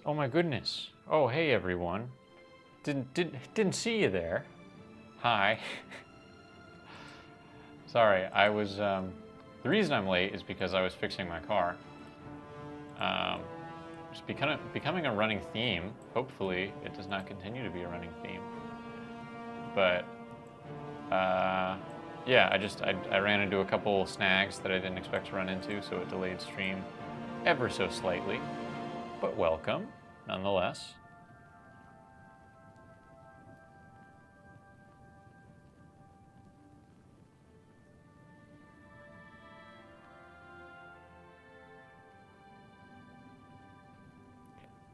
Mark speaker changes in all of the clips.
Speaker 1: Oh my goodness. Oh, hey everyone. Didn't see you there. Hi. Sorry, I was, the reason I'm late is because I was fixing my car. It's becoming a running theme. Hopefully, it does not continue to be a running theme. But, yeah, I ran into a couple snags that I didn't expect to run into, so it delayed stream ever so slightly. But welcome, nonetheless.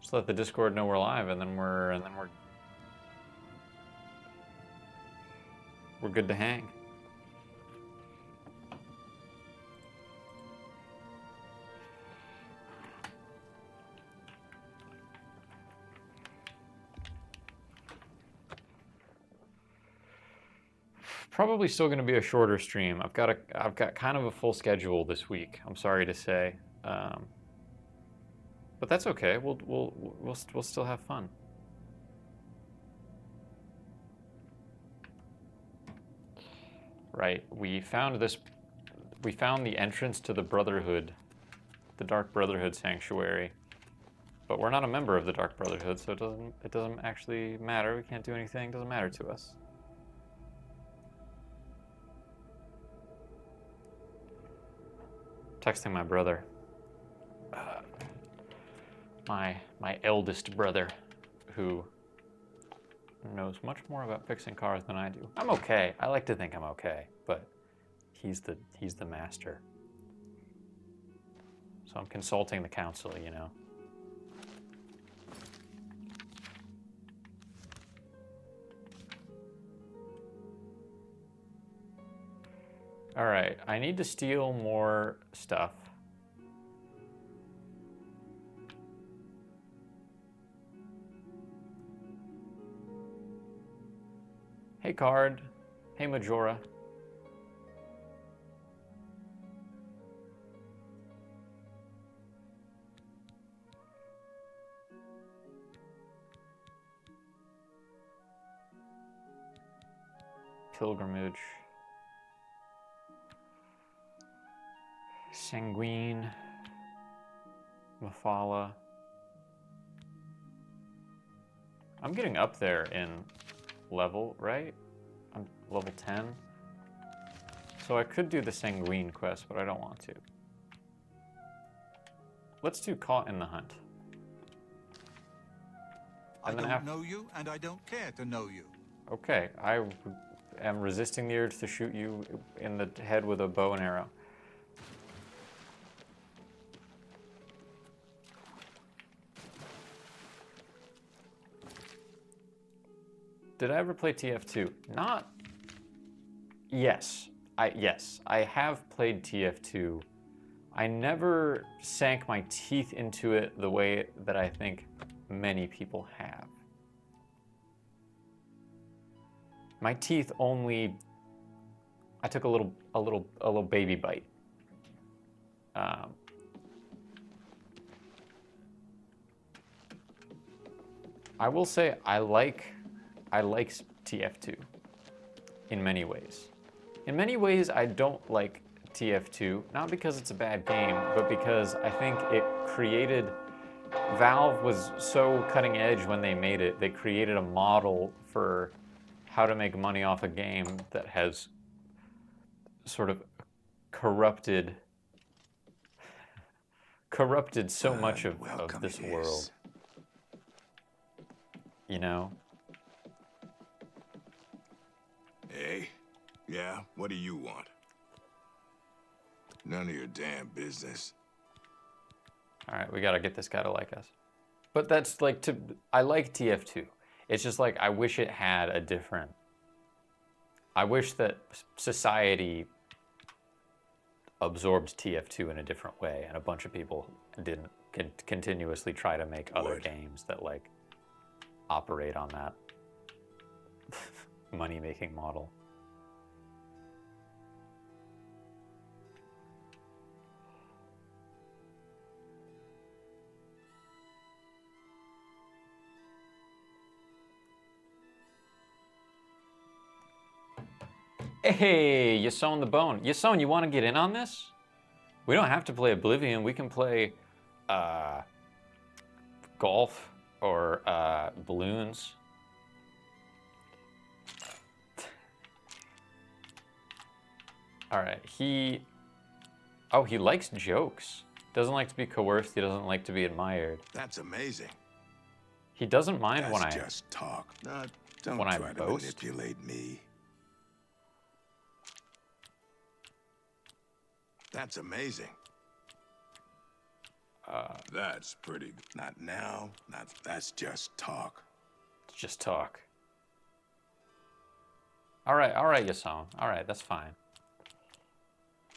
Speaker 1: Just let the Discord know we're live, and then we're good to hang. Probably still going to be a shorter stream. I've got kind of a full schedule this week. I'm sorry to say, but that's okay. We'll still have fun. Right. We found the entrance to the Brotherhood, the Dark Brotherhood Sanctuary, but we're not a member of the Dark Brotherhood, so it doesn't actually matter. We can't do anything. It doesn't matter to us. Texting my brother, my eldest brother, who knows much more about fixing cars than I do. I'm okay. I like to think I'm okay, but he's the master. So I'm consulting the council, you know. All right, I need to steal more stuff. Hey, Card. Hey, Majora. Pilgrimage. Sanguine. Mafala. I'm getting up there in level, right? I'm level 10. So I could do the Sanguine quest, but I don't want to. Let's do Caught in the Hunt.
Speaker 2: I don't know you, and I don't care to know you.
Speaker 1: Okay, I am resisting the urge to shoot you in the head with a bow and arrow. Did I ever play TF2? Not. Yes. I have played TF2. I never sank my teeth into it the way that I think many people have. My teeth only. I took a little baby bite. I will say I like TF2 in many ways. In many ways, I don't like TF2, not because it's a bad game, but because I think it created... Valve was so cutting edge when they made it. They created a model for how to make money off a game that has sort of corrupted so much of this world. You know?
Speaker 3: Hey, yeah, what do you want? None of your damn business.
Speaker 1: All right, we gotta get this guy to like us. But that's like, I like TF2. It's just like, I wish it had a different... I wish that society absorbed TF2 in a different way, and a bunch of people didn't continuously try to make other games that like operate on that money-making model. Hey, Yason the Bone. Yason, you want to get in on this? We don't have to play Oblivion. We can play golf or balloons. All right, he likes jokes. Doesn't like to be coerced. He doesn't like to be admired.
Speaker 3: That's amazing.
Speaker 1: He doesn't mind
Speaker 3: That's
Speaker 1: when I
Speaker 3: just talk. Don't
Speaker 1: when I
Speaker 3: try to
Speaker 1: boast.
Speaker 3: manipulate me. That's amazing. That's pretty good. Not now. That's just talk.
Speaker 1: just talk. All right, Yason. All right, that's fine.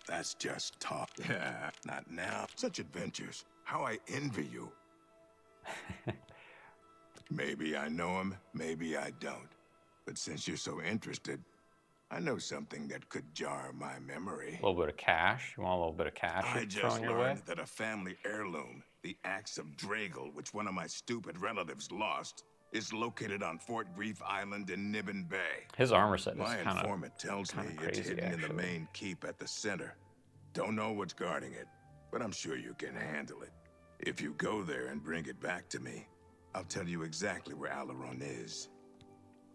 Speaker 3: That's just talk. Yeah, not now. Such adventures. How I envy you. Maybe I know him, maybe I don't. But since you're so interested, I know something that could jar my memory.
Speaker 1: A little bit of cash. You want a little bit of cash
Speaker 3: I just
Speaker 1: thrown your way?
Speaker 3: learned that a family heirloom, the axe of Dragal, which one of my stupid relatives lost, is located on Fort Grief Island in Nibbin Bay.
Speaker 1: His armor set is
Speaker 3: My
Speaker 1: kind of
Speaker 3: informant tells me
Speaker 1: crazy,
Speaker 3: it's hidden in the
Speaker 1: actually.
Speaker 3: main keep at the center. Don't know what's guarding it, but I'm sure you can handle it. If you go there and bring it back to me, I'll tell you exactly where Alaron is.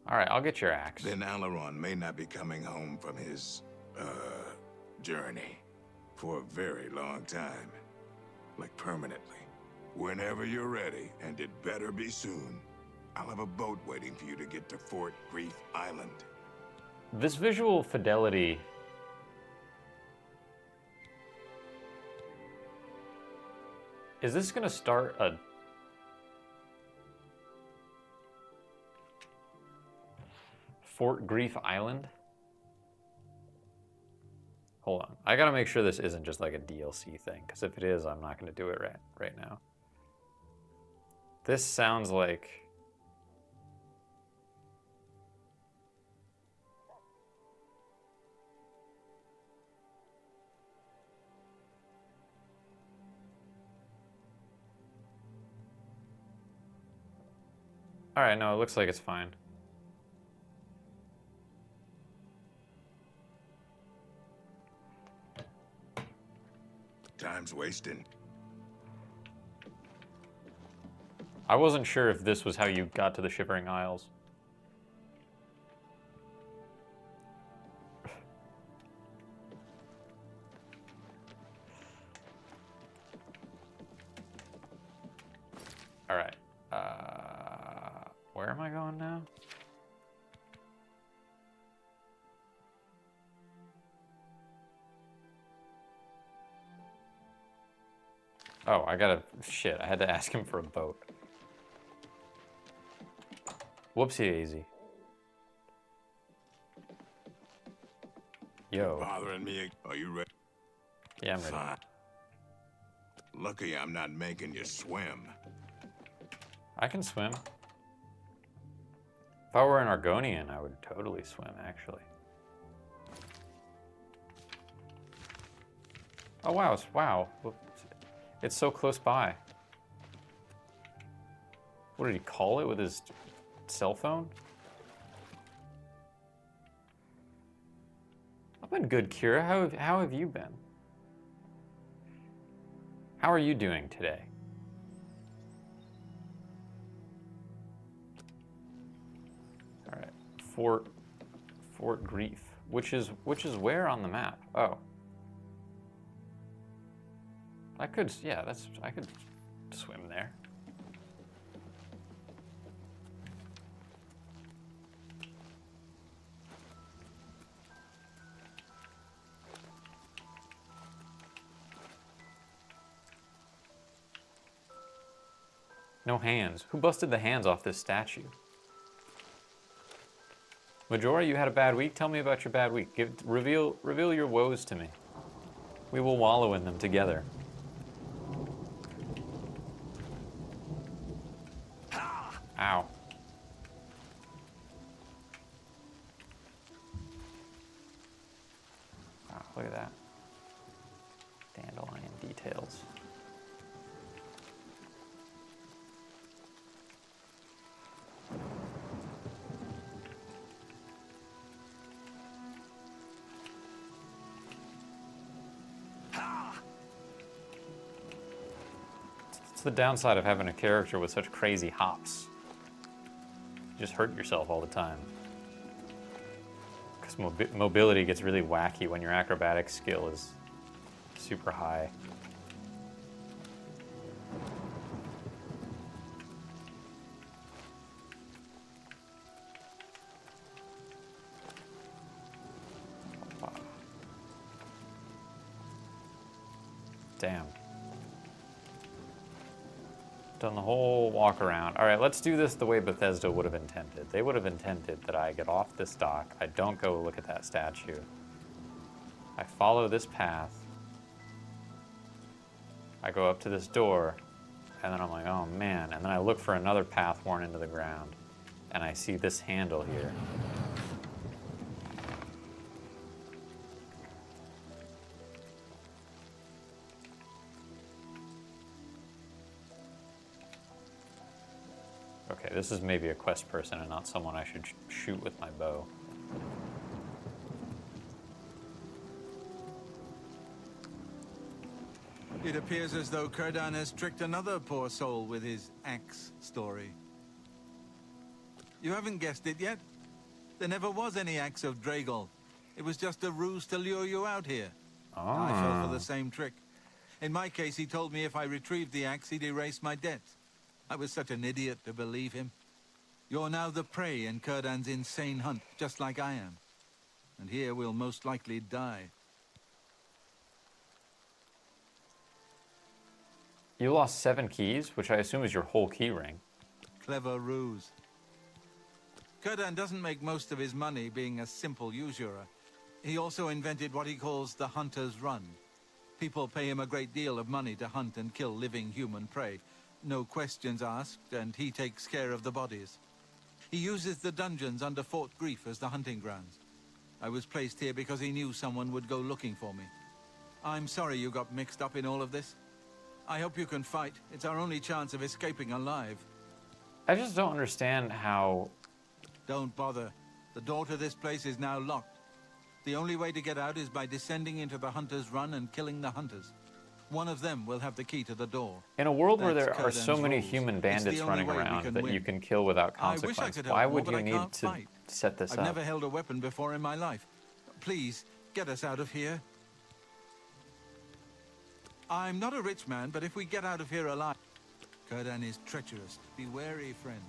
Speaker 1: All right, I'll get your axe.
Speaker 3: Then Alaron may not be coming home from his, journey for a very long time. Like permanently. Whenever you're ready, and it better be soon, I'll have a boat waiting for you to get to Fort Grief Island.
Speaker 1: This visual fidelity. Is this gonna start a Fort Grief Island? Hold on. I gotta make sure this isn't just like a DLC thing, because if it is, I'm not gonna do it right now. This sounds like all right, no, it looks like it's fine.
Speaker 3: Time's wasting.
Speaker 1: I wasn't sure if this was how you got to the Shivering Isles. All right. Where am I going now? Oh, shit, I had to ask him for a boat. Whoopsie daisy. Yo.
Speaker 3: Bothering me? Are you ready?
Speaker 1: Yeah, I'm ready.
Speaker 3: Fine. Lucky I'm not making you swim.
Speaker 1: I can swim. If I were an Argonian, I would totally swim, actually. Oh, wow. It's so close by. What did he call it with his cell phone? I've been good, Kira. How have you been? How are you doing today? All right, Fort Grief, which is where on the map? Oh, I could swim there. No hands. Who busted the hands off this statue? Majora, you had a bad week? Tell me about your bad week. Reveal your woes to me. We will wallow in them together. Ow. Wow, look at that. Dandelion details. It's the downside of having a character with such crazy hops. You just hurt yourself all the time. Because mobility gets really wacky when your acrobatic skill is super high. Damn. Done the whole walk around. All right, let's do this the way Bethesda would have intended. They would have intended that I get off this dock. I don't go look at that statue. I follow this path. I go up to this door, and then I'm like, oh man. And then I look for another path worn into the ground, and I see this handle here. Okay, this is maybe a quest person and not someone I should shoot with my bow.
Speaker 2: It appears as though Kurdan has tricked another poor soul with his axe story. You haven't guessed it yet? There never was any axe of Dragol. It was just a ruse to lure you out here.
Speaker 1: Oh.
Speaker 2: I fell for the same trick. In my case, he told me if I retrieved the axe, he'd erase my debts. I was such an idiot to believe him. You're now the prey in Kurdan's insane hunt, just like I am. And here we'll most likely die.
Speaker 1: You lost 7 keys, which I assume is your whole key ring.
Speaker 2: Clever ruse. Kurdan doesn't make most of his money being a simple usurer. He also invented what he calls the Hunter's Run. People pay him a great deal of money to hunt and kill living human prey. No questions asked, and he takes care of the bodies. He uses the dungeons under Fort Grief as the hunting grounds. I was placed here because he knew someone would go looking for me. I'm sorry you got mixed up in all of this. I hope you can fight. It's our only chance of escaping alive.
Speaker 1: I just don't understand how...
Speaker 2: Don't bother. The door to this place is now locked. The only way to get out is by descending into the Hunter's Run and killing the hunters. One of them will have the key to the door.
Speaker 1: In a world where
Speaker 2: That's
Speaker 1: there are so
Speaker 2: Kurdan's
Speaker 1: many
Speaker 2: rules.
Speaker 1: human
Speaker 2: It's
Speaker 1: bandits
Speaker 2: the only
Speaker 1: running
Speaker 2: way we
Speaker 1: around
Speaker 2: can
Speaker 1: that
Speaker 2: win.
Speaker 1: you can kill without
Speaker 2: I wish I
Speaker 1: consequence,
Speaker 2: could help
Speaker 1: why
Speaker 2: more,
Speaker 1: would
Speaker 2: but
Speaker 1: you
Speaker 2: I
Speaker 1: need
Speaker 2: can't
Speaker 1: to
Speaker 2: fight.
Speaker 1: set this
Speaker 2: I've
Speaker 1: up?
Speaker 2: never held a weapon before in my life. Please, get us out of here. I'm not a rich man, but if we get out of here alive... Kurdan is treacherous. Be wary, friend.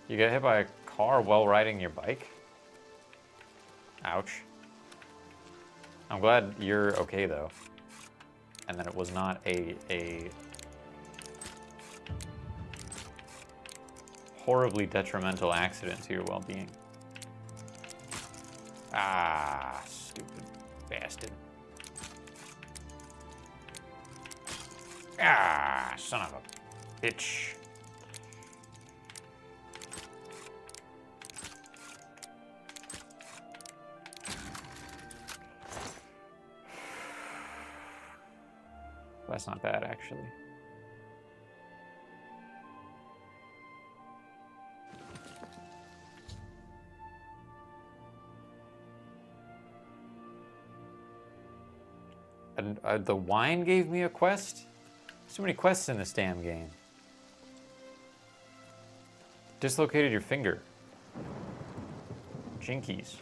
Speaker 1: You get hit by a car while riding your bike? Ouch. I'm glad you're okay though. And that it was not a horribly detrimental accident to your well-being. Ah, stupid bastard. Ah, son of a bitch. That's not bad, actually. And the wine gave me a quest? There's too many quests in this damn game. Dislocated your finger. Jinkies.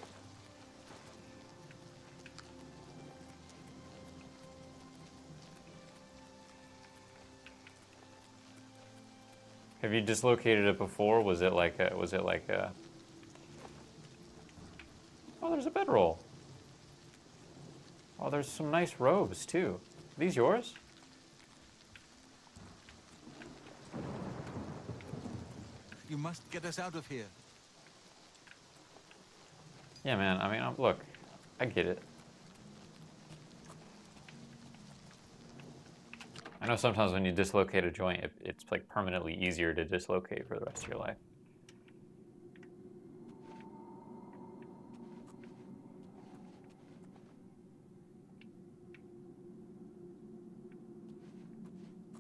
Speaker 1: Have you dislocated it before? Was it like a... Oh, there's a bedroll. Oh, there's some nice robes, too. Are these yours?
Speaker 2: You must get us out of here.
Speaker 1: Yeah, man. I mean, look, I get it. I know sometimes when you dislocate a joint, it's like permanently easier to dislocate for the rest of your life.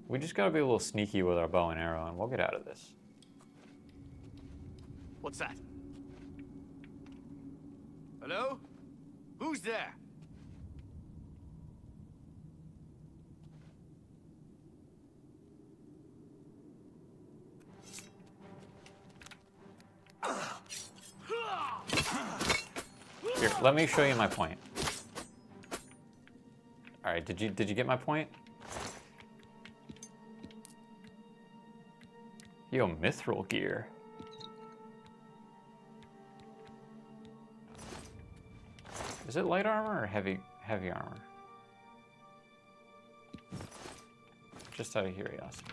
Speaker 1: We just gotta be a little sneaky with our bow and arrow, and we'll get out of this.
Speaker 4: What's that? Hello? Who's there?
Speaker 1: Here, let me show you my point. All right, did you get my point? Yo, mithril gear. Is it light armor or heavy armor? Just out of curiosity.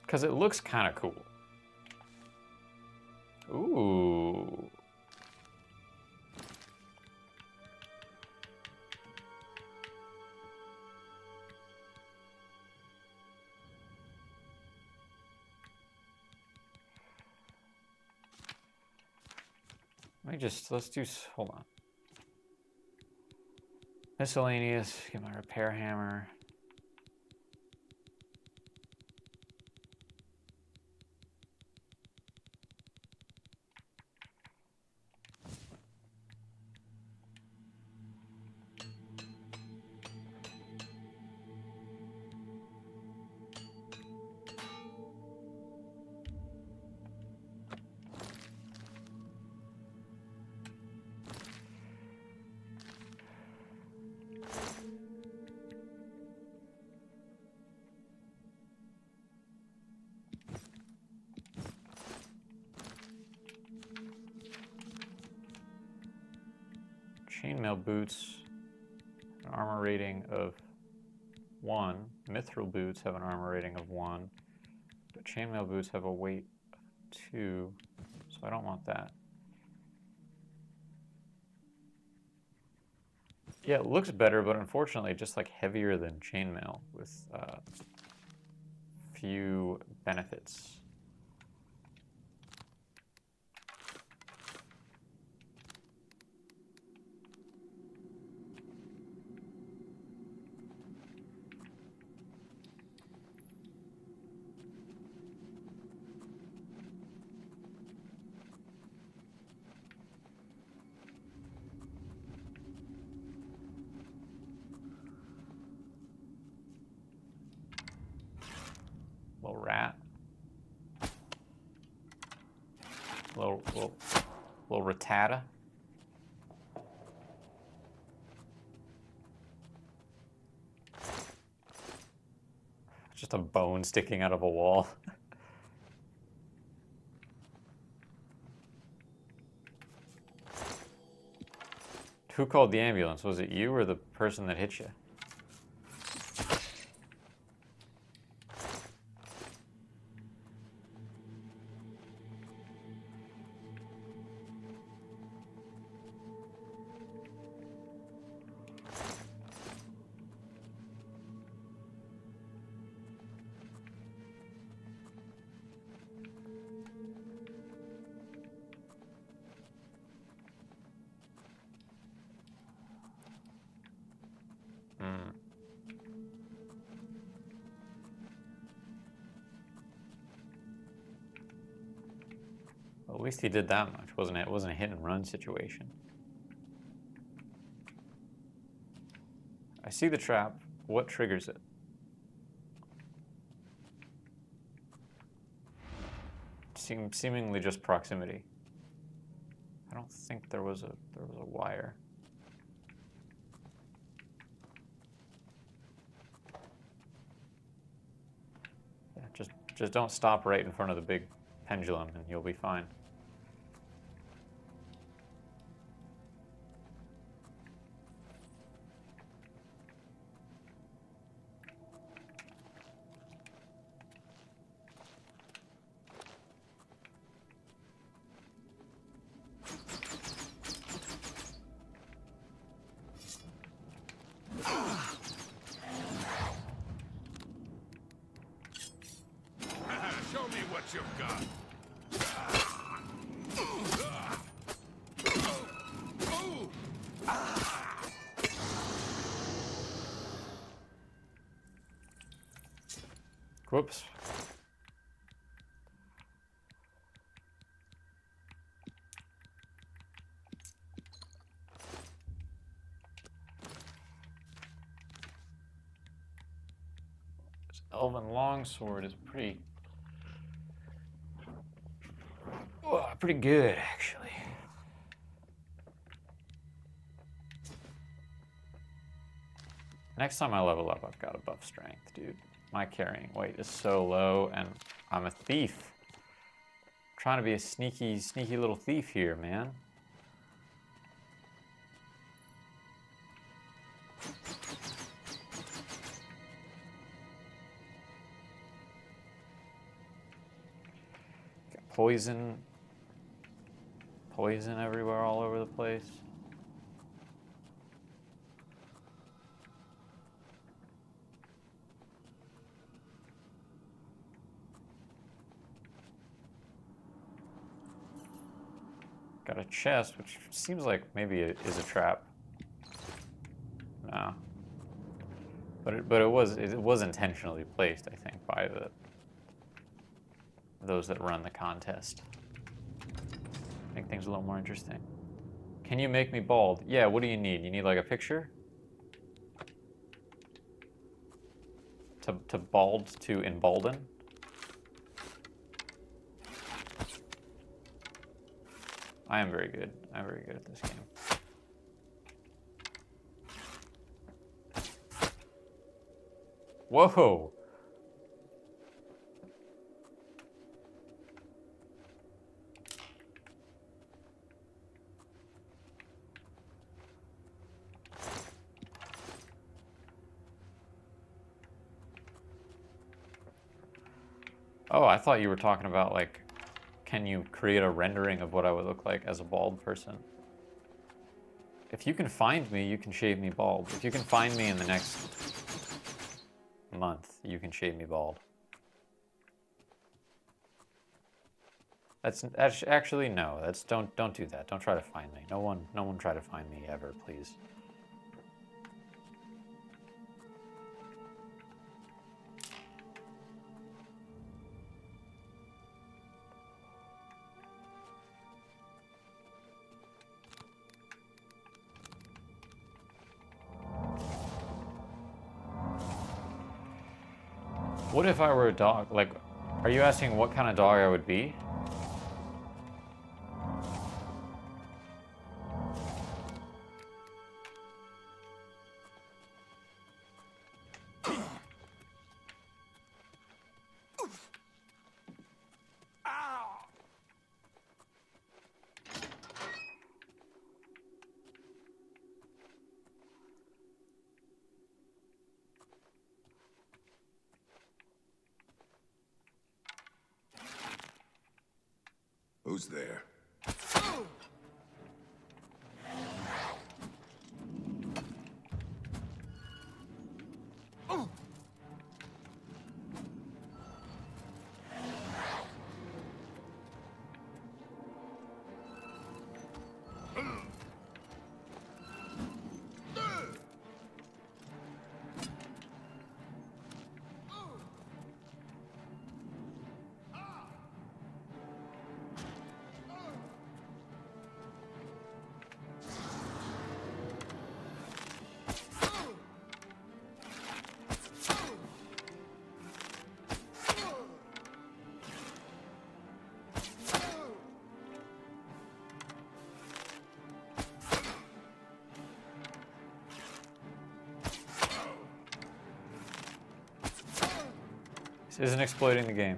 Speaker 1: Because it looks kind of cool. Ooh. Let's do, hold on. Miscellaneous, get my repair hammer. Chainmail boots, an armor rating of 1. Mithril boots have an armor rating of 1. But chainmail boots have a weight of 2, so I don't want that. Yeah, it looks better, but unfortunately just like heavier than chainmail with few benefits. Little rat. Little ratata. Just a bone sticking out of a wall. Who called the ambulance? Was it you or the person that hit you? Well, at least he did that much, wasn't it? It wasn't a hit and run situation. I see the trap. What triggers it? Seemingly just proximity. I don't think there was a wire. Yeah, just don't stop right in front of the big pendulum and you'll be fine.
Speaker 3: what you've got.
Speaker 1: Whoops. This elven longsword is pretty good, actually. Next time I level up, I've got a buff strength, dude. My carrying weight is so low, and I'm a thief. I'm trying to be a sneaky little thief here, man. Got poison everywhere, all over the place. Got a chest, which seems like maybe it is a trap. No. But it was intentionally placed, I think, by those that run the contest. Make things a little more interesting. Can you make me bald? Yeah, what do you need? You need like a picture? To bald, to embolden? I am very good. I'm very good at this game. Whoa! Oh, I thought you were talking about, like, can you create a rendering of what I would look like as a bald person? If you can find me, you can shave me bald. If you can find me in the next month, you can shave me bald. That's actually, no. Don't do that. Don't try to find me. No one try to find me ever, please. What if I were a dog? Like, are you asking what kind of dog I would be?
Speaker 3: Who's there? This isn't exploiting the game.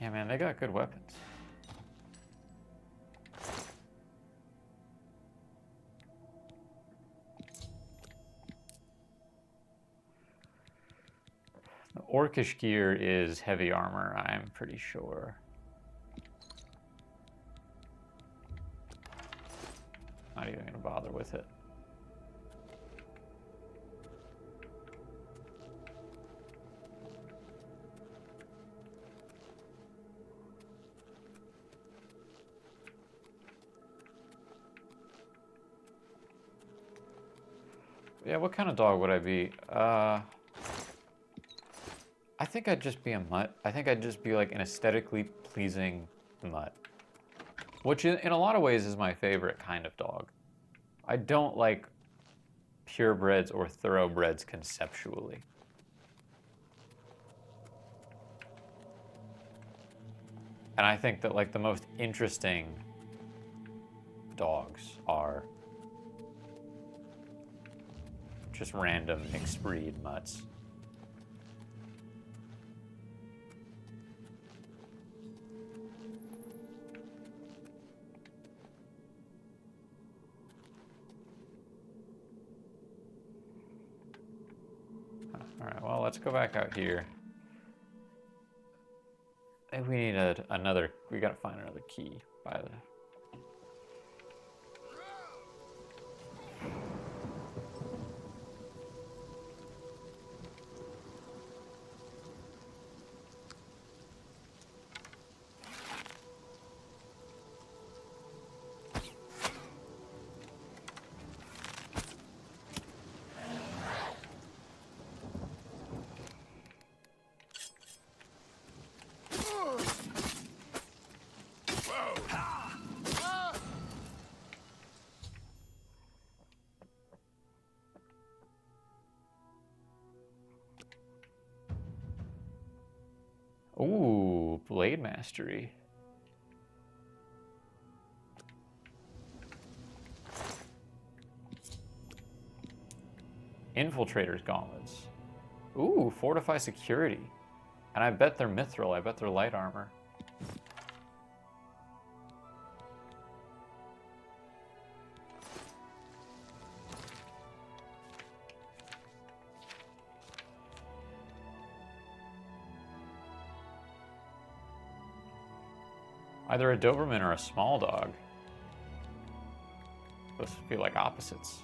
Speaker 3: Yeah, man, they got good weapons.
Speaker 1: Orcish gear is heavy armor, I'm pretty sure. Not even gonna bother with it. Yeah, what kind of dog would I be? I think I'd just be a mutt. I think I'd just be like an aesthetically pleasing mutt. Which in a lot of ways is my favorite kind of dog. I don't like purebreds or thoroughbreds conceptually. And I think that like the most interesting dogs are just random mixed breed mutts. All right, well, let's go back out here. Maybe we need we gotta find another key by the... Ooh, blade mastery. Infiltrator's gauntlets. Ooh, fortify security. And I bet they're mithril. I bet they're light armor. Either a Doberman or a small dog. Those feel like opposites.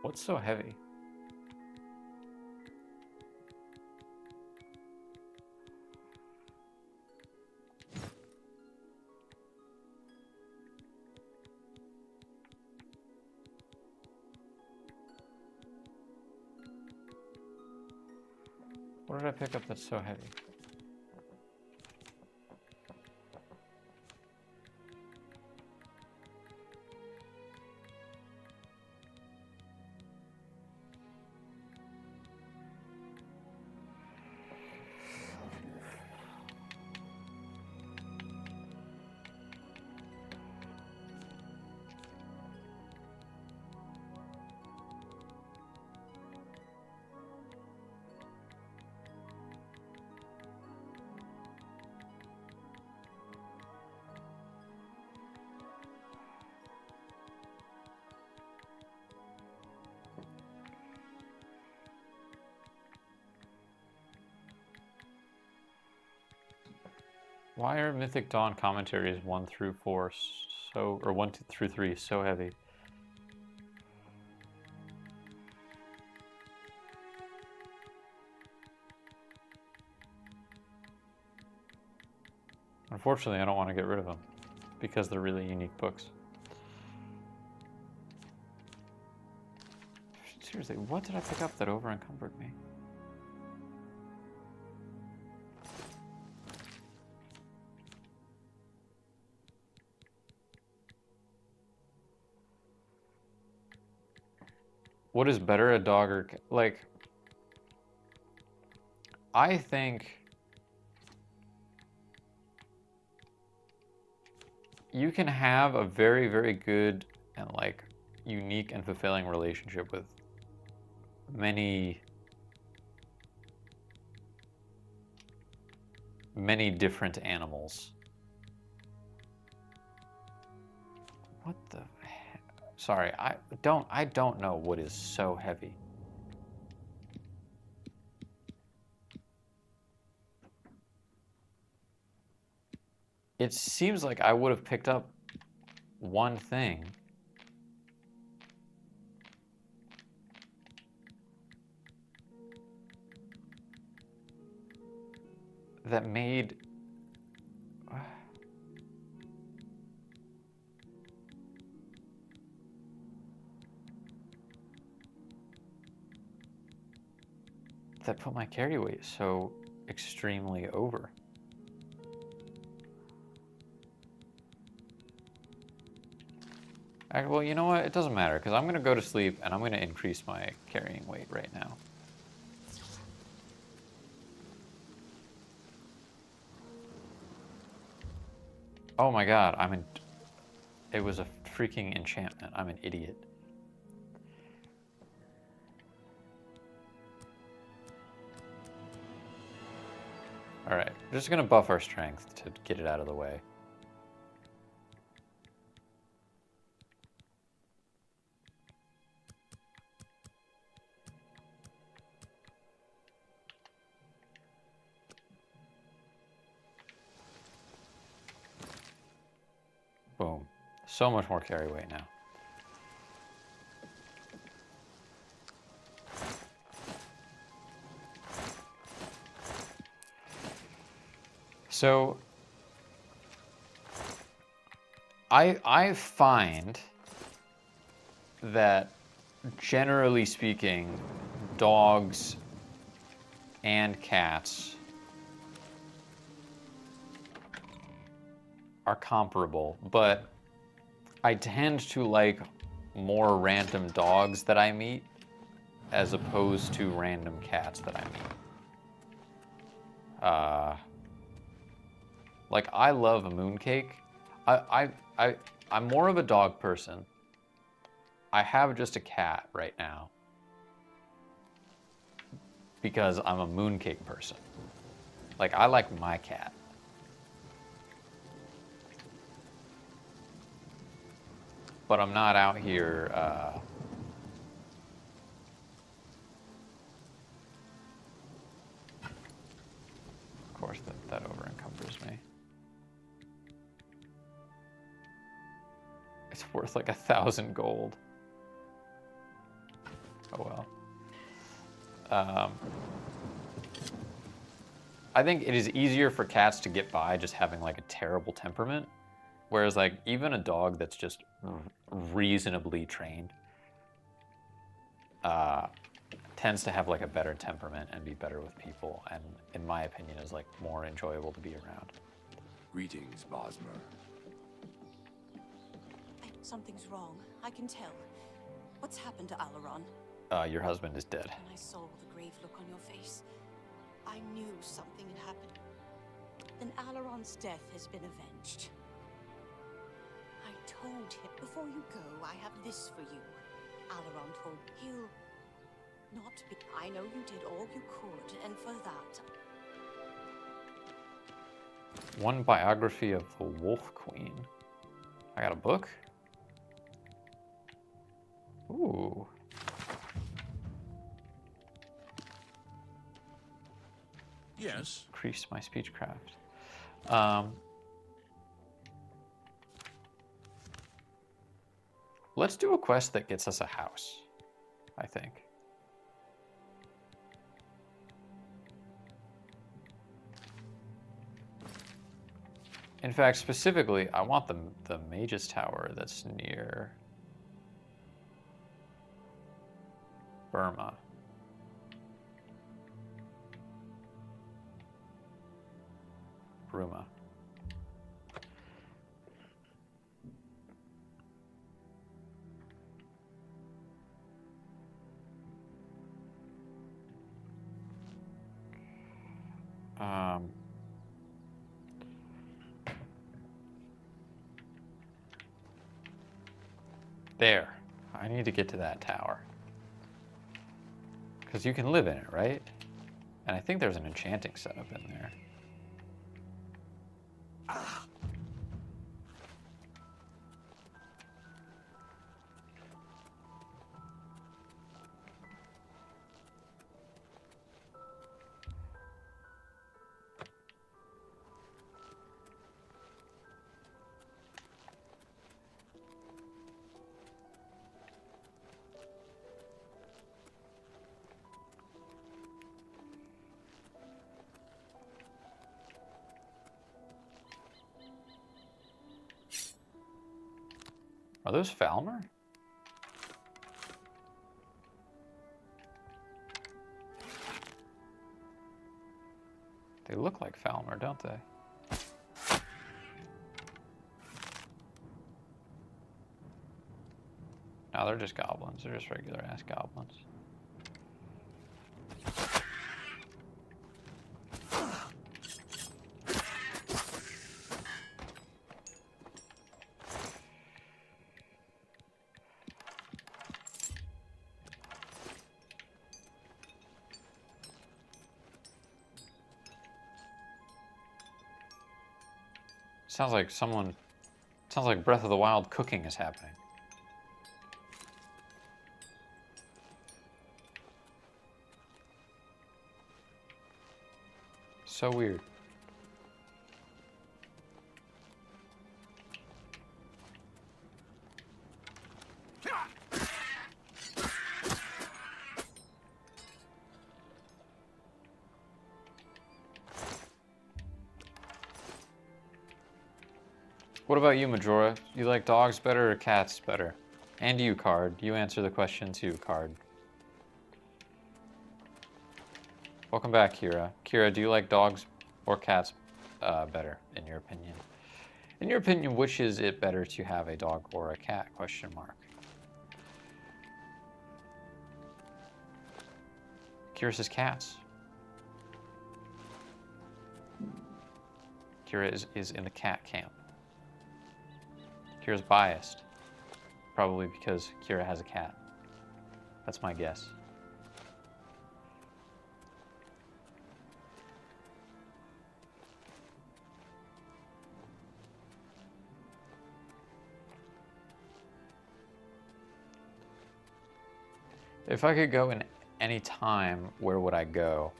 Speaker 1: What's so heavy? What did I pick up that's so heavy? Why are Mythic Dawn commentaries 1 through 4 so, or 1 through 3 so heavy? Unfortunately, I don't want to get rid of them because they're really unique books. Seriously, what did I pick up that over encumbered me? What is better, a dog or like? I think you can have a very, very good and like unique and fulfilling relationship with many different animals. What the heck? Sorry, I don't know what is so heavy. It seems like I would have picked up one thing. That made... that put my carry weight so extremely over. Well, you know what? It doesn't matter, because I'm going to go to sleep, and I'm going to increase my carrying weight right now. Oh my god, it was a freaking enchantment. I'm an idiot. Alright, we're just going to buff our strength to get it out of the way. Boom. So much more carry weight now. So I find that generally speaking, dogs and cats are comparable, but I tend to like more random dogs that I meet as opposed to random cats that I meet. Like, I love a mooncake. I'm more of a dog person. I have just a cat right now because I'm a mooncake person. Like, I like my cat. But I'm not out here, of course, that over encumbers me. It's worth like 1,000 gold. Oh well. I think it is easier for cats to get by just having like a terrible temperament. Whereas like even a dog that's just reasonably trained tends to have like a better temperament and be better with people, and in my opinion is like more enjoyable to be around.
Speaker 3: Greetings, Bosmer.
Speaker 5: Something's wrong. I can tell. What's happened to Alaron?
Speaker 1: Your husband is dead.
Speaker 5: When I saw the grave look on your face, I knew something had happened. Then Alaron's death has been avenged. I told him, before you go, I have this for you. Alaron told me he'll not be... I know you did all you could, and for that...
Speaker 1: One biography of the Wolf Queen. I got a book? Ooh.
Speaker 3: Yes.
Speaker 1: Increase my speechcraft. Let's do a quest that gets us a house, I think. In fact, specifically, I want the Mage's Tower that's near Burma. Bruma. There. I need to get to that tower. Because you can live in it, right? And I think there's an enchanting setup in there. Are those Falmer? They look like Falmer, don't they? No, they're just goblins. They're just regular ass goblins. Sounds like Breath of the Wild cooking is happening. So weird. What about you, Majora? You like dogs better or cats better? And you, Card. You answer the question too, Card. Welcome back, Kira. Kira, do you like dogs or cats better, in your opinion? In your opinion, which is it better to have, a dog or a cat? Question mark. Kira says cats. Kira is in the cat camp. Kira's biased. Probably because Kira has a cat. That's my guess. If I could go in any time, where would I go?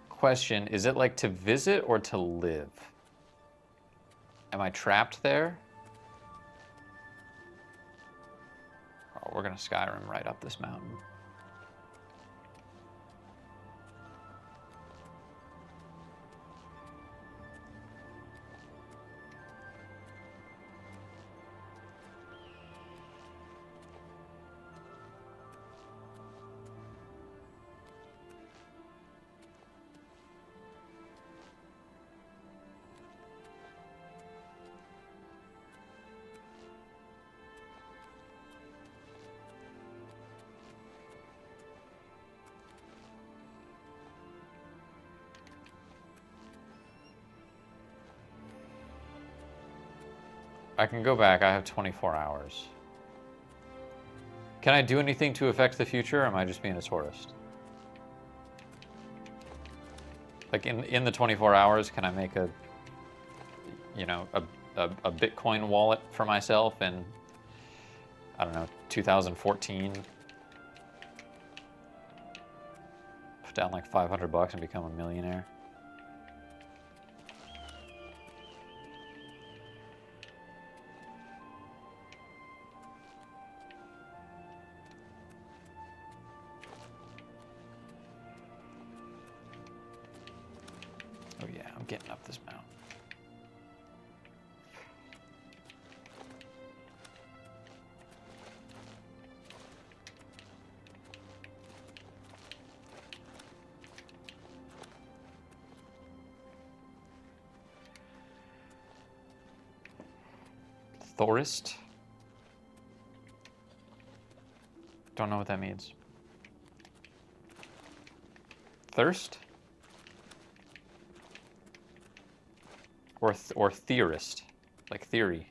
Speaker 1: Question, is it like to visit or to live? Am I trapped there? Oh, we're gonna Skyrim right up this mountain. I can go back. I have 24 hours. Can I do anything to affect the future, or am I just being a tourist? Like in the 24 hours, can I make a, you know, a Bitcoin wallet for myself in, I don't know, 2014? Put down like $500 and become a millionaire? Oh yeah, I'm getting up this mountain. Thorist? Don't know what that means. Thirst? or theorist, like theory.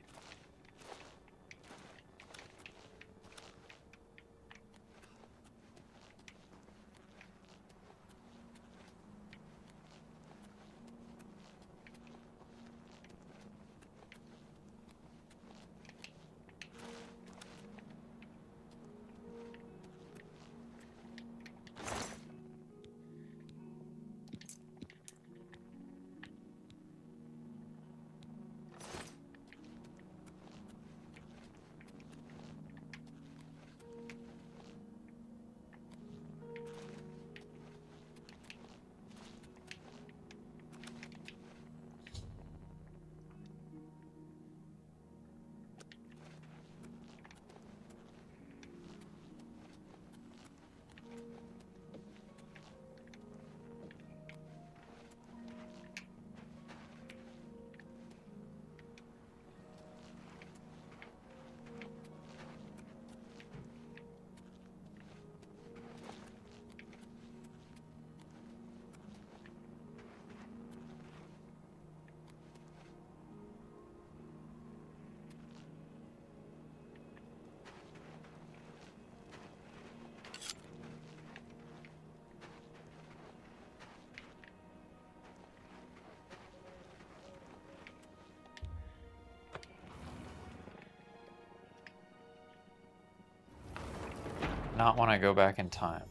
Speaker 1: Not when I go back in time.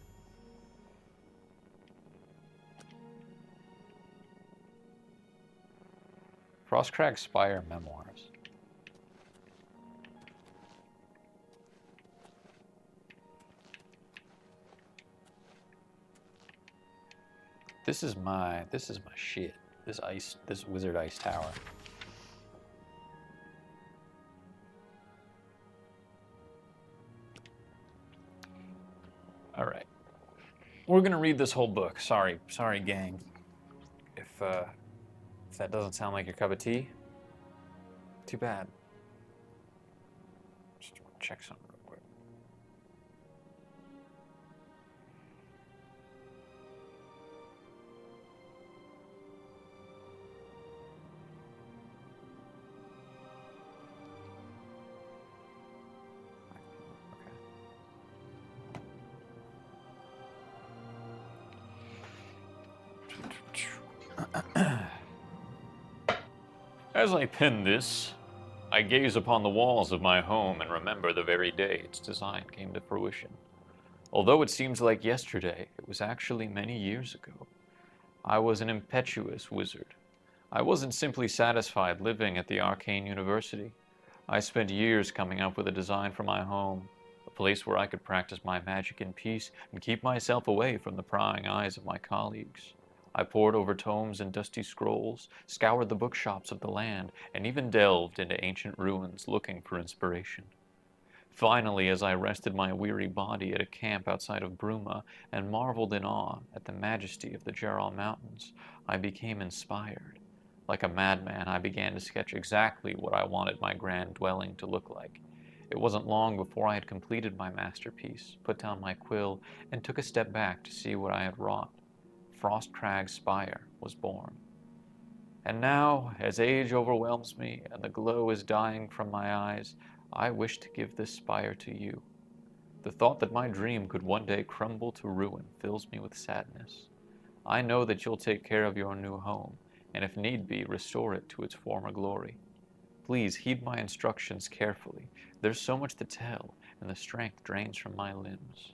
Speaker 1: Frostcrag Spire Memoirs. This is my shit. This wizard ice tower. All right. We're gonna read this whole book. Sorry, gang. If that doesn't sound like your cup of tea, too bad. Just check something real quick. As I pen this, I gaze upon the walls of my home and remember the very day its design came to fruition. Although it seems like yesterday, it was actually many years ago. I was an impetuous wizard. I wasn't simply satisfied living at the Arcane University. I spent years coming up with a design for my home, a place where I could practice my magic in peace and keep myself away from the prying eyes of my colleagues. I pored over tomes and dusty scrolls, scoured the bookshops of the land, and even delved into ancient ruins looking for inspiration. Finally, as I rested my weary body at a camp outside of Bruma and marveled in awe at the majesty of the Geral Mountains, I became inspired. Like a madman, I began to sketch exactly what I wanted my grand dwelling to look like. It wasn't long before I had completed my masterpiece, put down my quill, and took a step back to see what I had wrought. Frostcrag Spire was born. And now, as age overwhelms me and the glow is dying from my eyes, I wish to give this spire to you. The thought that my dream could one day crumble to ruin fills me with sadness. I know that you'll take care of your new home, and if need be, restore it to its former glory. Please heed my instructions carefully. There's so much to tell, and the strength drains from my limbs.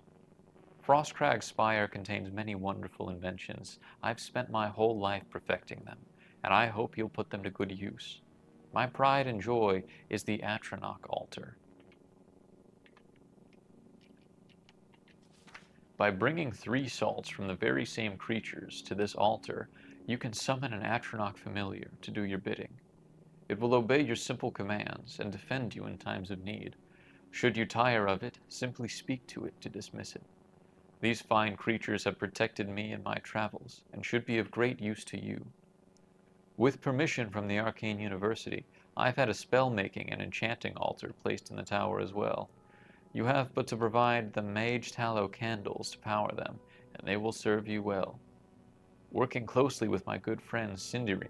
Speaker 1: Frostcrag Spire contains many wonderful inventions. I've spent my whole life perfecting them, and I hope you'll put them to good use. My pride and joy is the Atronach altar. By bringing 3 salts from the very same creatures to this altar, you can summon an Atronach familiar to do your bidding. It will obey your simple commands and defend you in times of need. Should you tire of it, simply speak to it to dismiss it. These fine creatures have protected me in my travels and should be of great use to you. With permission from the Arcane University, I've had a spell-making and enchanting altar placed in the tower as well. You have but to provide the mage tallow candles to power them, and they will serve you well. Working closely with my good friend Sindrian,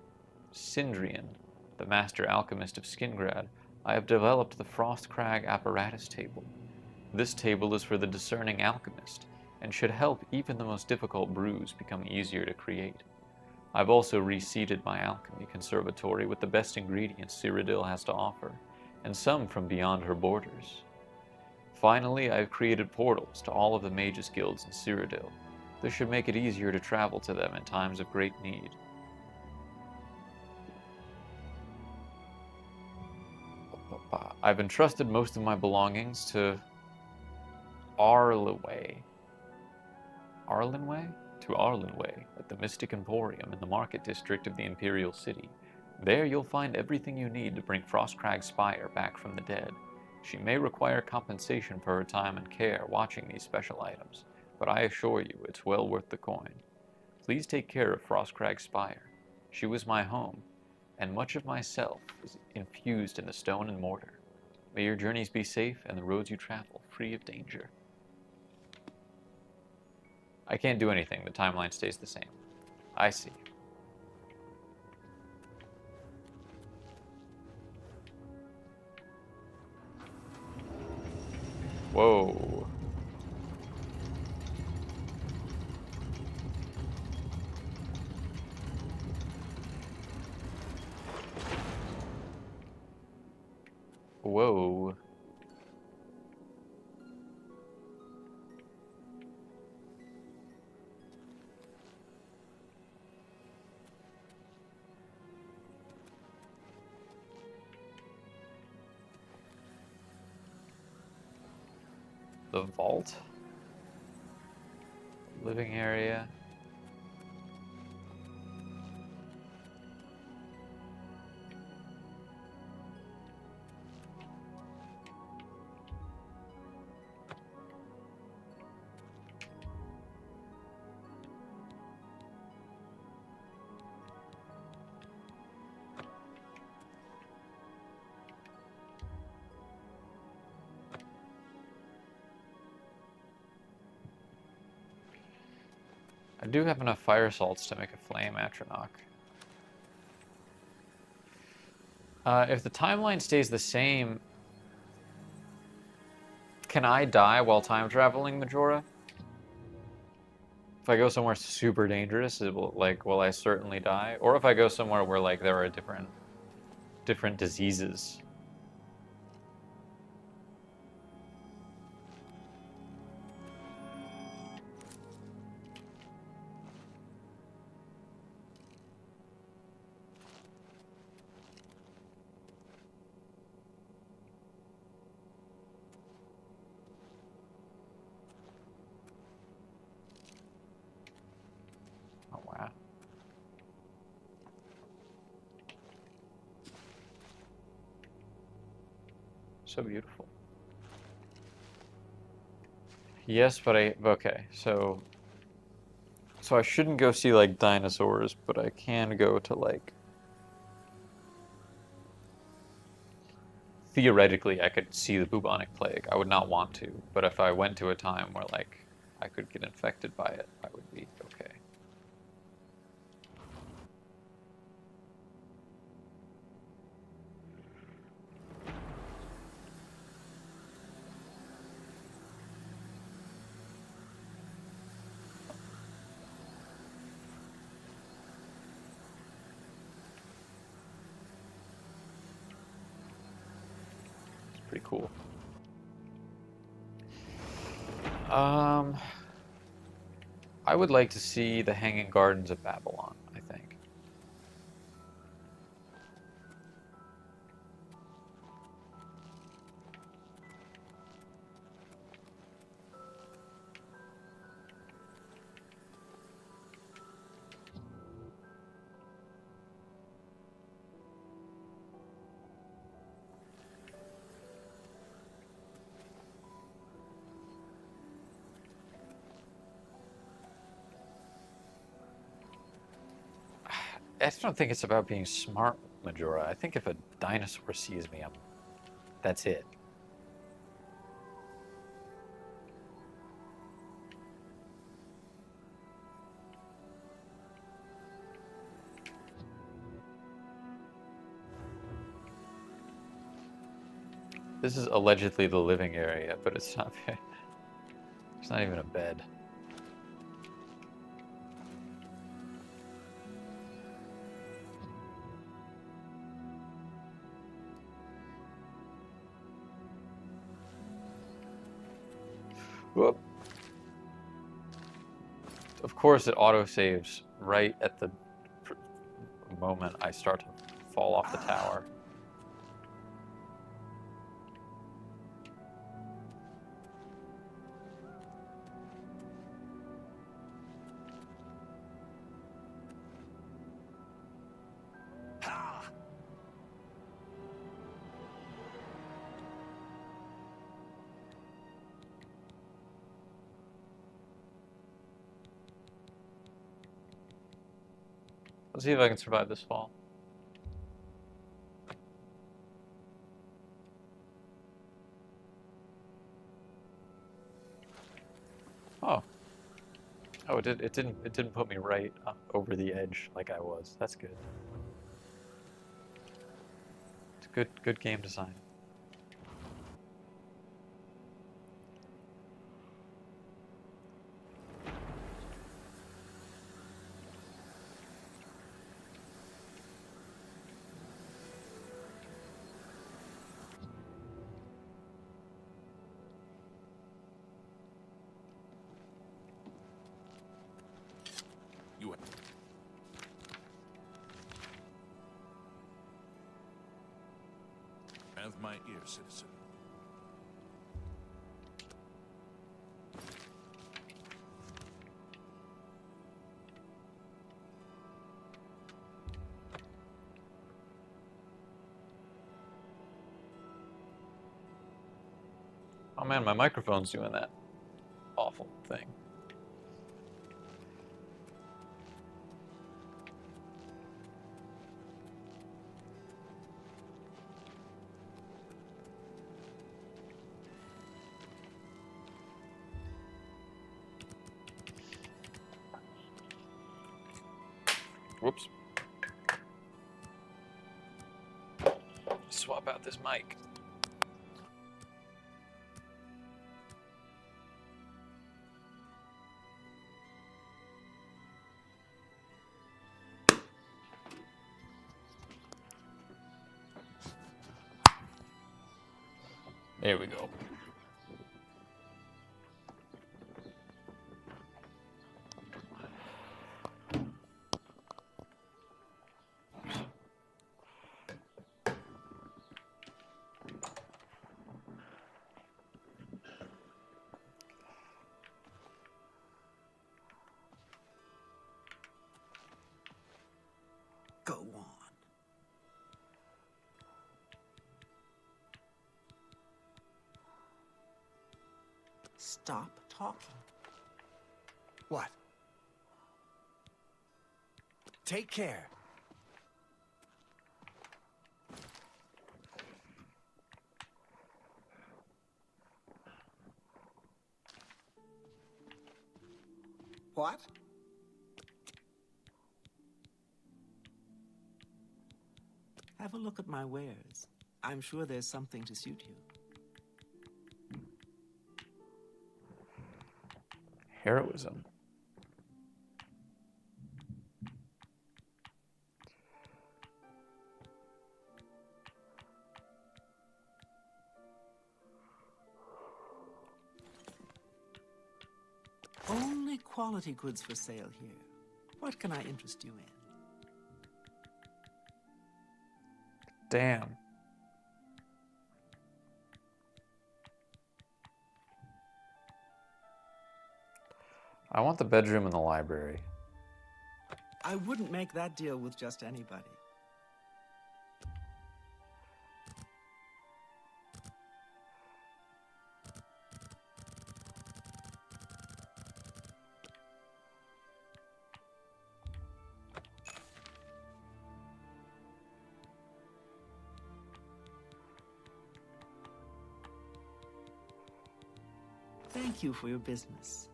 Speaker 1: the master alchemist of Skingrad, I have developed the Frostcrag apparatus table. This table is for the discerning alchemist, and should help even the most difficult brews become easier to create. I've also reseeded my alchemy conservatory with the best ingredients Cyrodil has to offer, and some from beyond her borders. Finally, I've created portals to all of the mages guilds in Cyrodil. This should make it easier to travel to them in times of great need. I've entrusted most of my belongings to Arlenway. Arlenway? To Arlenway, at the Mystic Emporium in the market district of the Imperial City. There you'll find everything you need to bring Frostcrag's Spire back from the dead. She may require compensation for her time and care watching these special items, but I assure you it's well worth the coin. Please take care of Frostcrag's Spire. She was my home, and much of myself is infused in the stone and mortar. May your journeys be safe and the roads you travel free of danger. I can't do anything. The timeline stays the same. I see. Whoa. Whoa. The vault? Living area. I do have enough fire salts to make a flame atronach. If the timeline stays the same, can I die while time traveling, Majora? If I go somewhere super dangerous, will I certainly die? Or if I go somewhere where like there are different diseases. Oh wow. So beautiful. Yes, but okay, so I shouldn't go see like dinosaurs, but I can go to like, theoretically I could see the bubonic plague. I would not want to, but if I went to a time where like I could get infected by it, I would be okay. Pretty cool. I would like to see the Hanging Gardens of Babylon, I think. I just don't think it's about being smart, Majora. I think if a dinosaur sees me, that's it. This is allegedly the living area, but it's not. It's not even a bed. Whoop. Of course, it autosaves right at the moment I start to fall off the tower. Let's see if I can survive this fall. Oh. Oh, it didn't put me right over the edge like I was. That's good. It's good game design.
Speaker 3: Have my ear, citizen.
Speaker 1: Oh man, my microphone's doing that awful thing. Whoops. Swap out this mic. There we go.
Speaker 2: Go on. Stop talking.
Speaker 4: What? Take care.
Speaker 2: What? Have a look at my wares. I'm sure there's something to suit you.
Speaker 1: Heroism.
Speaker 2: Only quality goods for sale here. What can I interest you in?
Speaker 1: Damn. I want the bedroom and the library.
Speaker 2: I wouldn't make that deal with just anybody. Thank you for your business.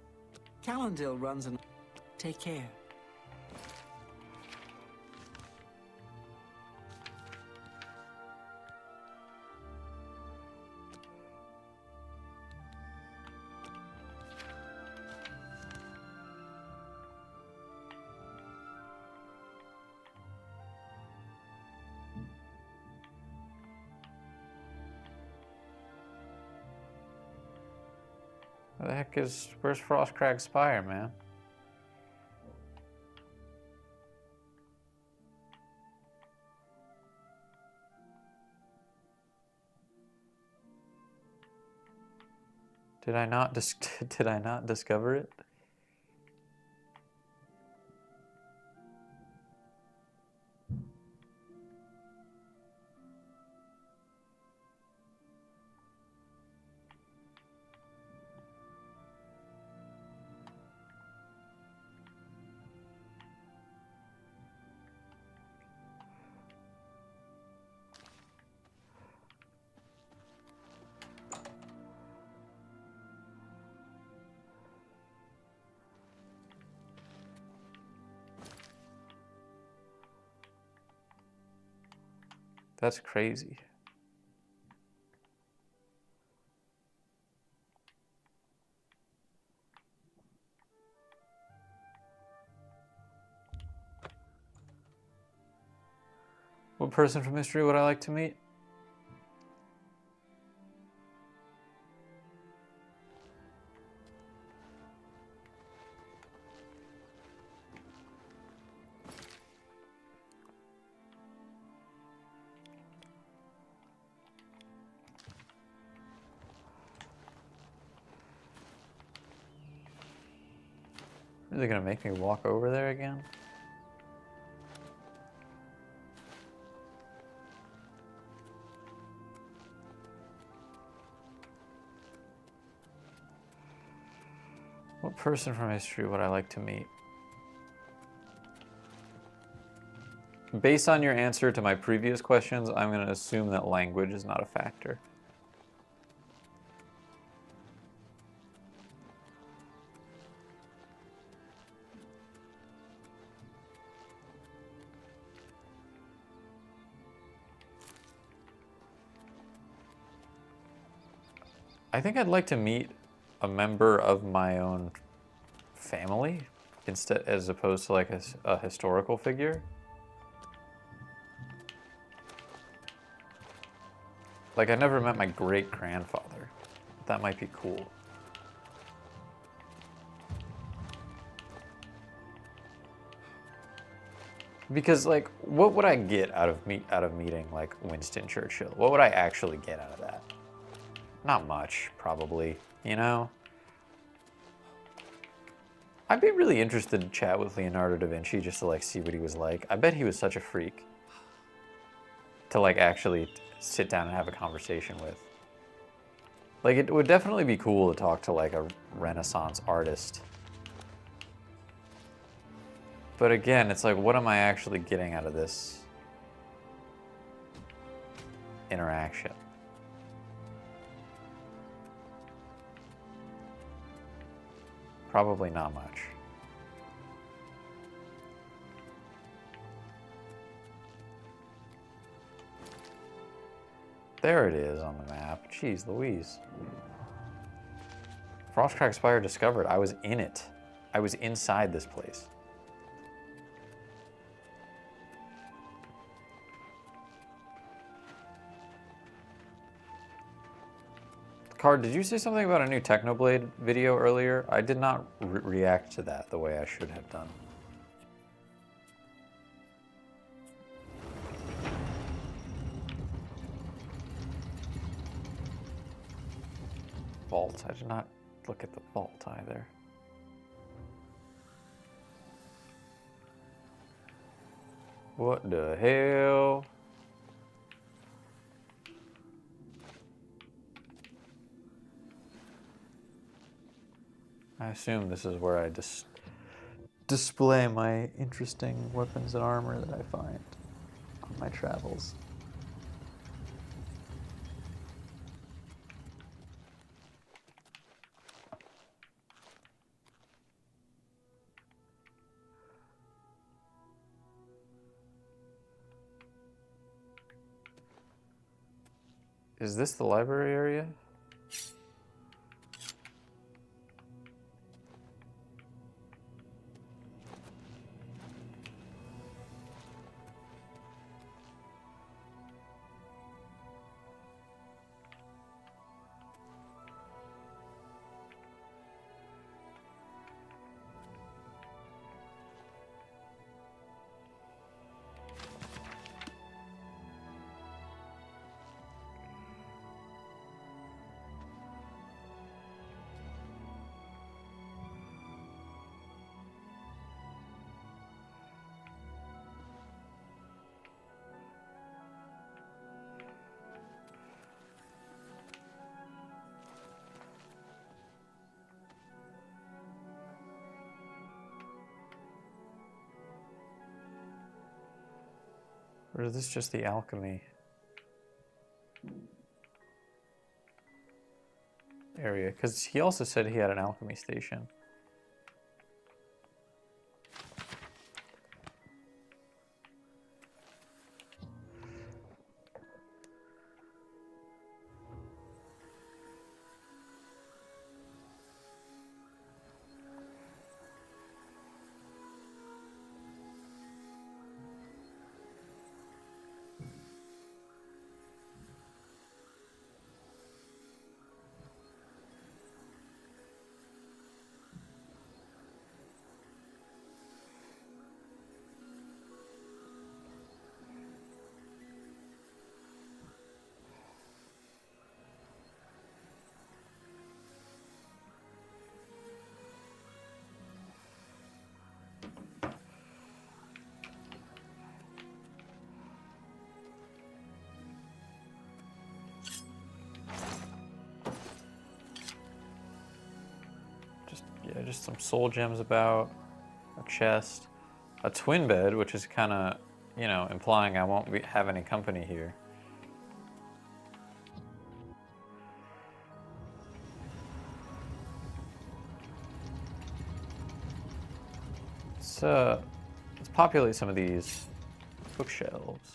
Speaker 2: Cyrodil runs an... Take care.
Speaker 1: Where the heck is... Where's Frostcrag Spire, man? Did I not did I not discover it? That's crazy. What person from history would I like to meet? Are they gonna make me walk over there again? What person from history would I like to meet? Based on your answer to my previous questions, I'm going to assume that language is not a factor. I think I'd like to meet a member of my own family instead, as opposed to like a historical figure. Like, I never met my great-grandfather. That might be cool. Because, like, what would I get out of meeting, like, Winston Churchill? What would I actually get out of that? Not much, probably, you know? I'd be really interested to chat with Leonardo da Vinci just to, like, see what he was like. I bet he was such a freak to, like, actually sit down and have a conversation with. Like, it would definitely be cool to talk to, like, a Renaissance artist. But again, it's like, what am I actually getting out of this interaction? Probably not much. There it is on the map. Jeez Louise. Frostcrag Spire discovered. I was in it. I was inside this place. Card, did you say something about a new Technoblade video earlier? I did not react to that the way I should have done. Vault. I did not look at the vault either. What the hell? I assume this is where I display my interesting weapons and armor that I find on my travels. Is this the library area? Or is this just the alchemy area? Because he also said he had an alchemy station. Yeah, just some soul gems about, a chest, a twin bed, which is kind of, you know, implying I won't have any company here. Let's populate some of these bookshelves.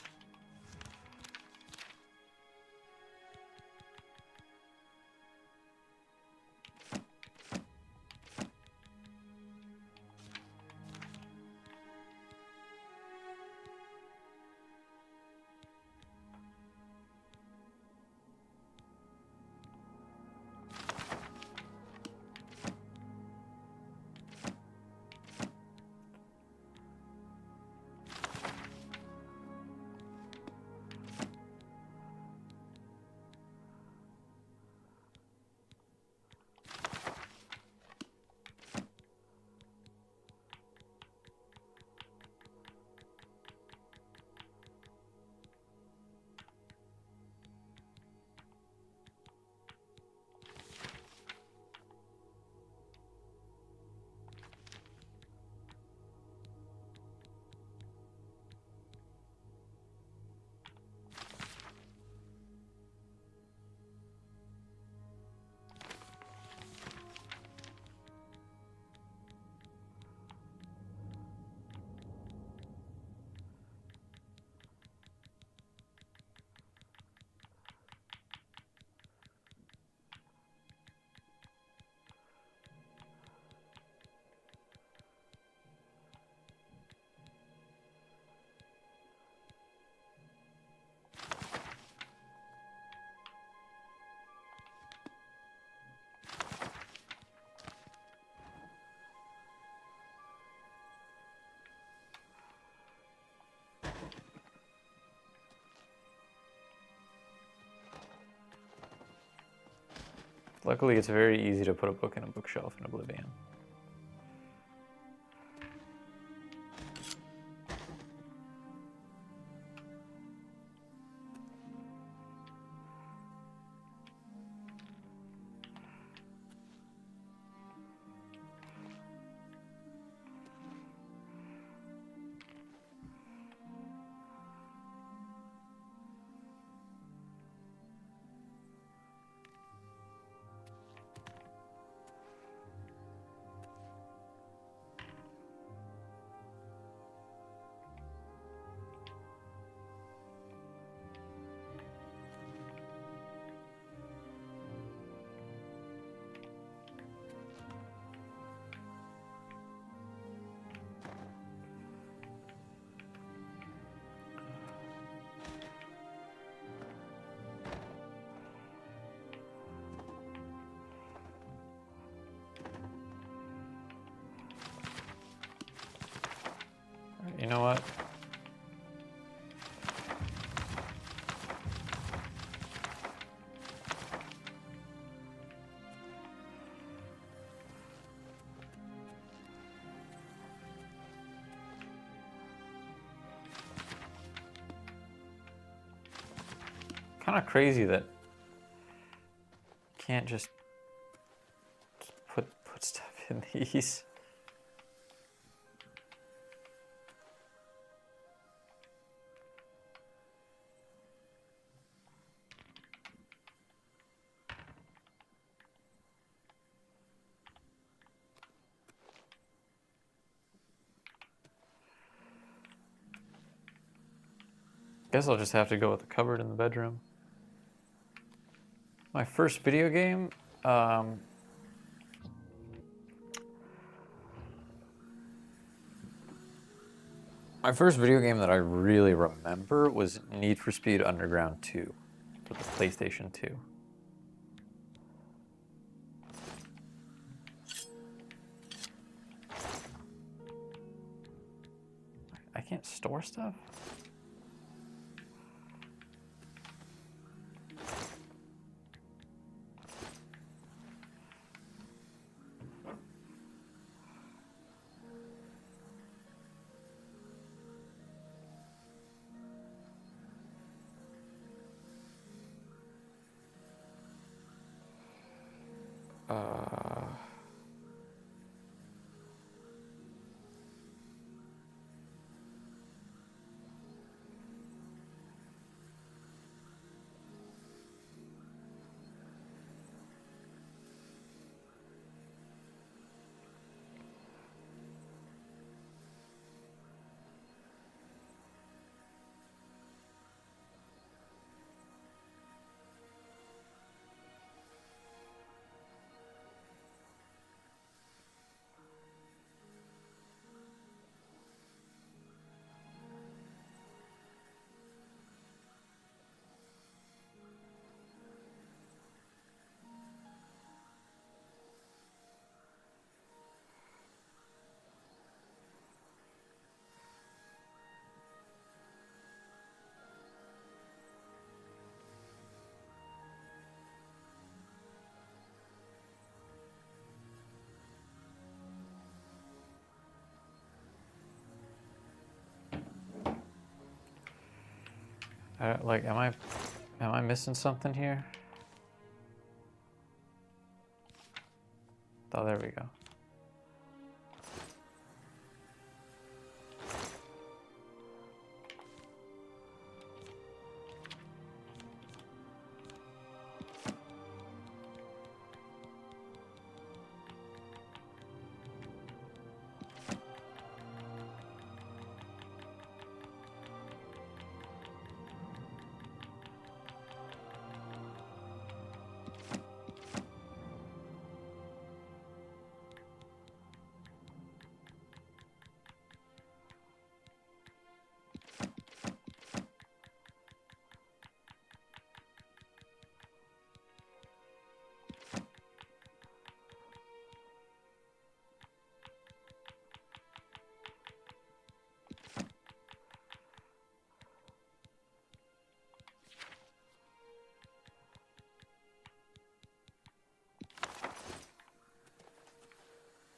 Speaker 1: Luckily, it's very easy to put a book in a bookshelf in Oblivion. You know what? Kind of crazy that can't just put stuff in these. guess I'll just have to go with the cupboard in the bedroom. My first video game, my first video game that I really remember was Need for Speed Underground 2 for the PlayStation 2. I can't store stuff? Like, am I missing something here? Oh, there we go.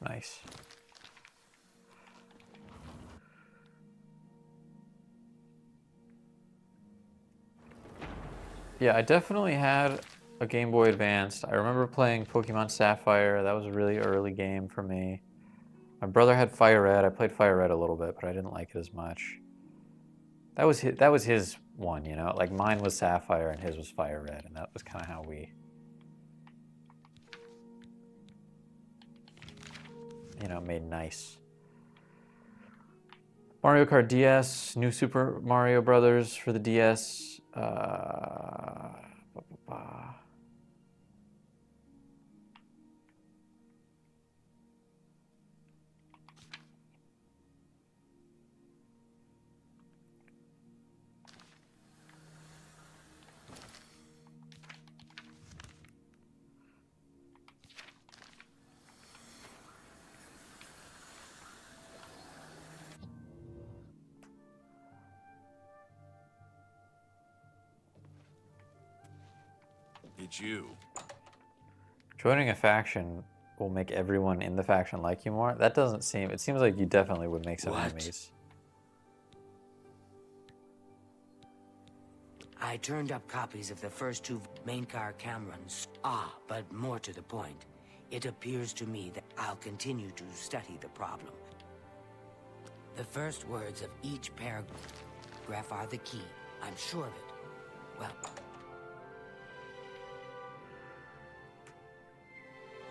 Speaker 1: Nice. Yeah, I definitely had a Game Boy Advance. I remember playing Pokemon Sapphire. That was a really early game for me. My brother had Fire Red. I played Fire Red a little bit, but I didn't like it as much. That was his one, you know? Like, mine was Sapphire and his was Fire Red, and that was kind of how we, you know, made nice. Mario Kart DS, New Super Mario Brothers for the DS.
Speaker 3: It's you.
Speaker 1: Joining a faction will make everyone in the faction like you more. That doesn't seem... It seems like you definitely would make some enemies.
Speaker 6: I turned up copies of the first two main car Camerons. But more to the point. It appears to me that I'll continue to study the problem. The first words of each paragraph are the key. I'm sure of it. Well...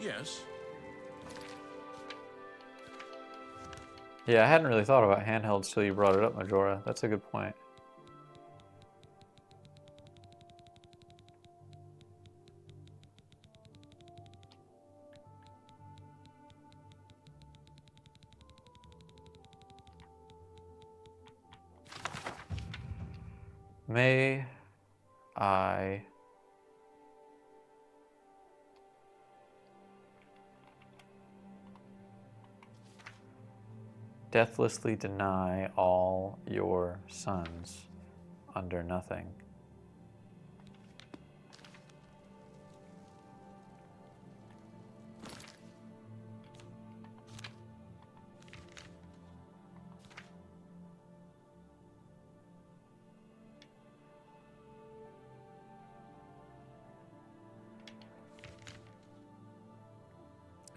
Speaker 3: Yes.
Speaker 1: Yeah, I hadn't really thought about handhelds till you brought it up, Majora. That's a good point. May I deathlessly deny all your sons under nothing.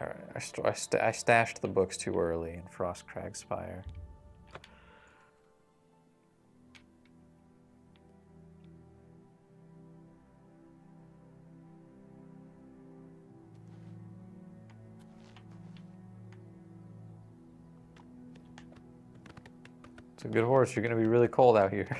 Speaker 1: All right, I stashed the books too early in Frostcrag Spire. It's a good horse. You're going to be really cold out here.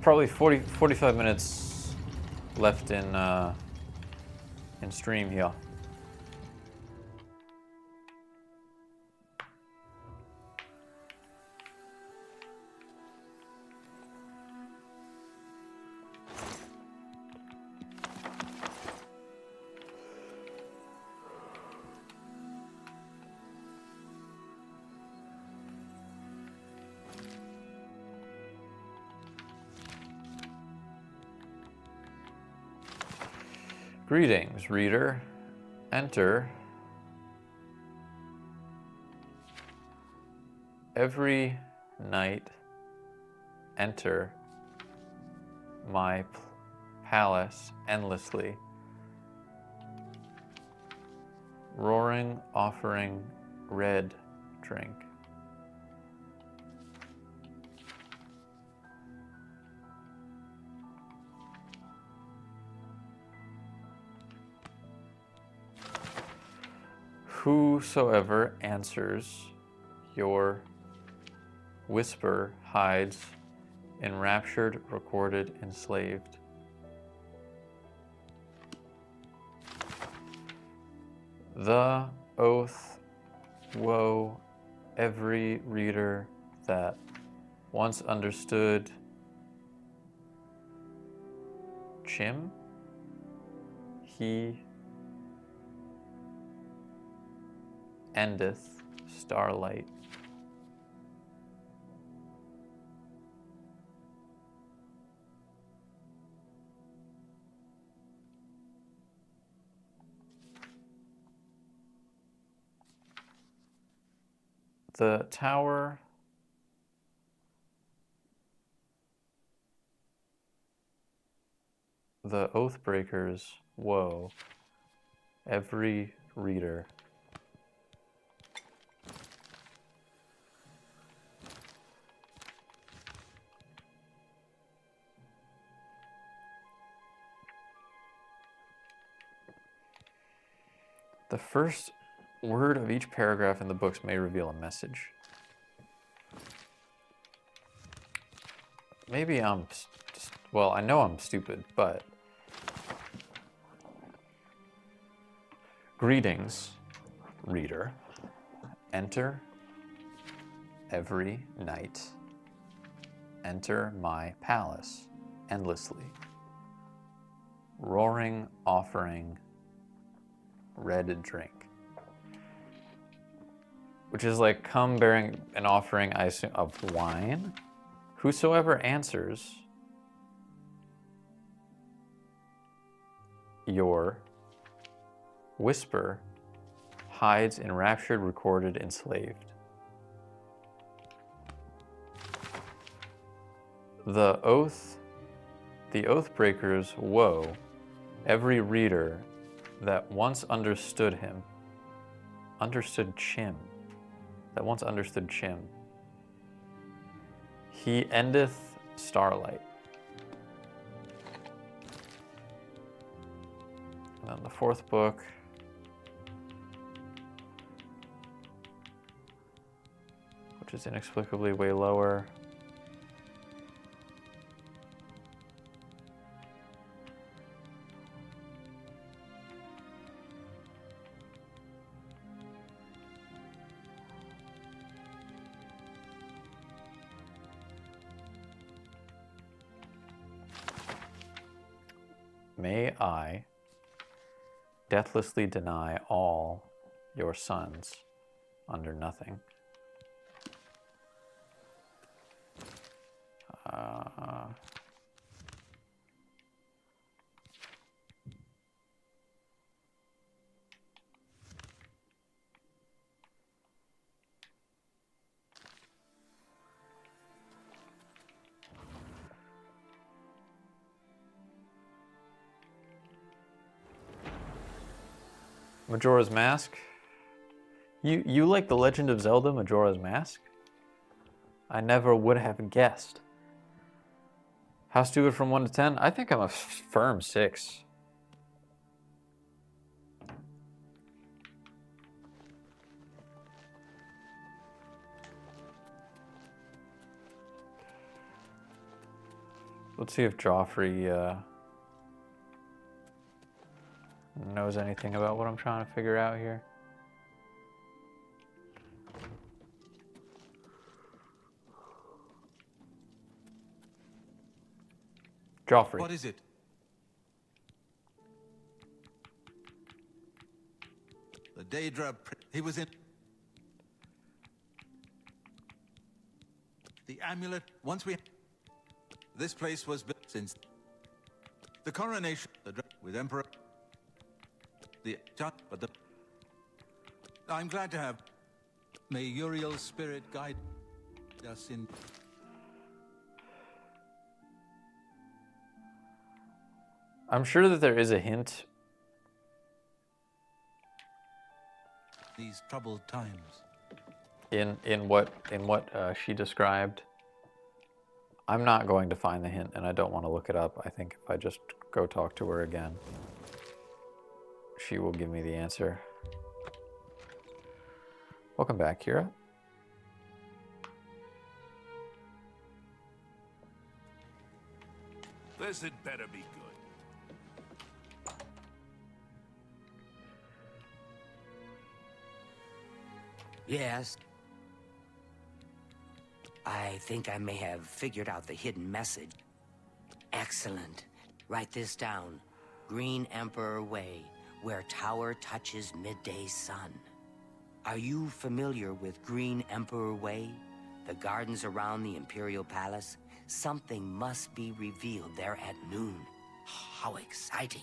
Speaker 1: Probably 45 minutes left in stream here. Greetings, reader. Enter. Every night, enter my palace endlessly, roaring, offering red drink. Whosoever answers your whisper hides, enraptured, recorded, enslaved. The oath, woe, every reader that once understood Chim, he endeth starlight. The tower the Oathbreakers, woe, every reader. The first word of each paragraph in the books may reveal a message. Maybe I'm just, well, I know I'm stupid, but greetings, reader. Enter every night. Enter my palace endlessly. Roaring, offering, red drink. Which is like, come bearing an offering, I assume, of wine. Whosoever answers your whisper hides, enraptured, recorded, enslaved. The oath, The Oathbreaker's woe, every reader that once understood him, understood Chim, that once understood Chim, he endeth starlight. And then the fourth book, which is inexplicably way lower. May I deathlessly deny all your sons under nothing. Majora's Mask? You like The Legend of Zelda Majora's Mask? I never would have guessed. How stupid from 1 to 10? I think I'm a firm 6. Let's see if Joffrey knows anything about what I'm trying to figure out here. Joffrey.
Speaker 2: What is it? The Daedra... He was in... The amulet... Once we... This place was built since... The coronation... With Emperor... But the... I'm glad to have... May Uriel's spirit guide us in...
Speaker 1: I'm sure that there is a hint.
Speaker 2: These troubled times.
Speaker 1: In what she described. I'm not going to find the hint, and I don't want to look it up. I think if I just go talk to her again, she will give me the answer. Welcome back, Kira.
Speaker 3: This had better be good.
Speaker 6: Yes. I think I may have figured out the hidden message. Excellent. Write this down. Green Emperor Way, where tower touches midday sun. Are you familiar with Green Emperor Way? The gardens around the Imperial Palace? Something must be revealed there at noon. How exciting.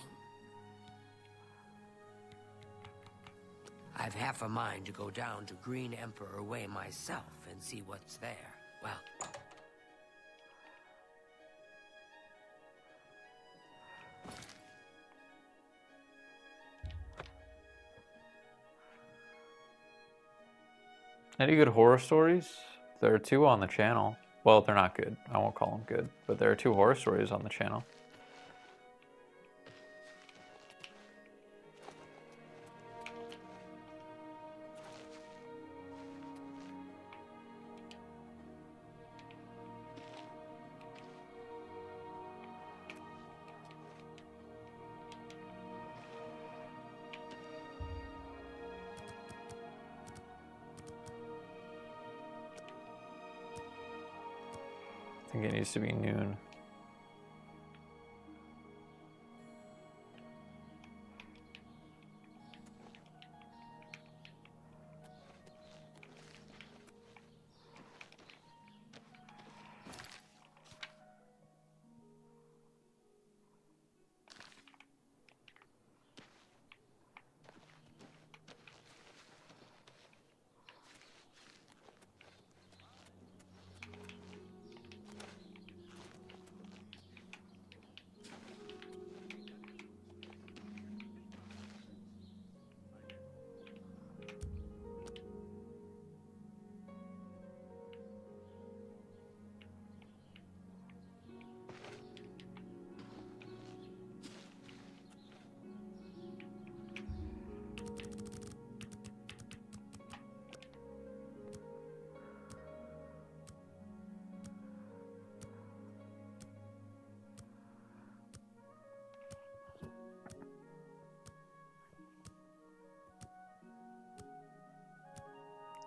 Speaker 6: I've half a mind to go down to Green Emperor Way myself and see what's there. Well...
Speaker 1: Any good horror stories? There are 2 on the channel. Well, they're not good. I won't call them good. But there are 2 horror stories on the channel. I think it needs to be noon.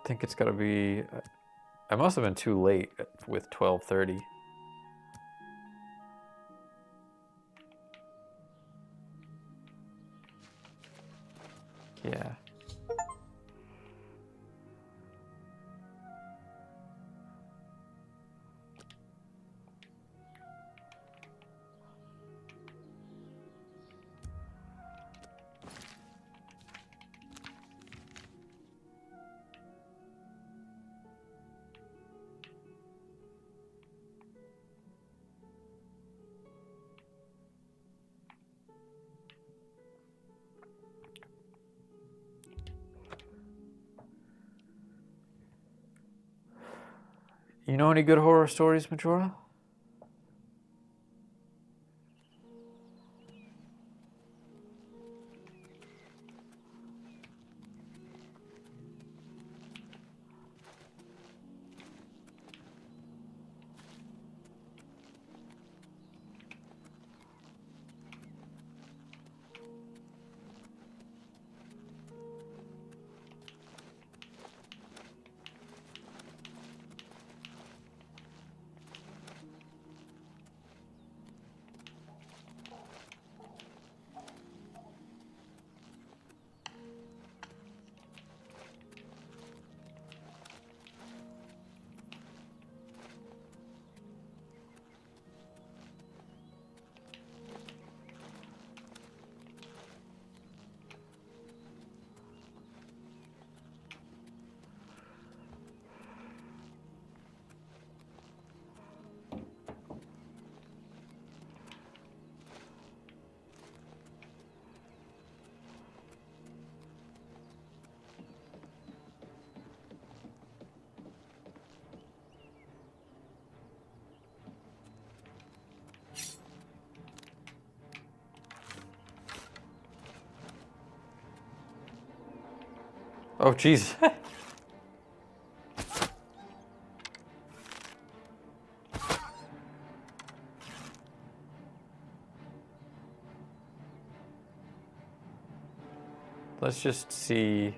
Speaker 1: think it's gotta be... I must have been too late with 12:30. Yeah. You know any good horror stories, Majora? Oh, jeez. Let's just see.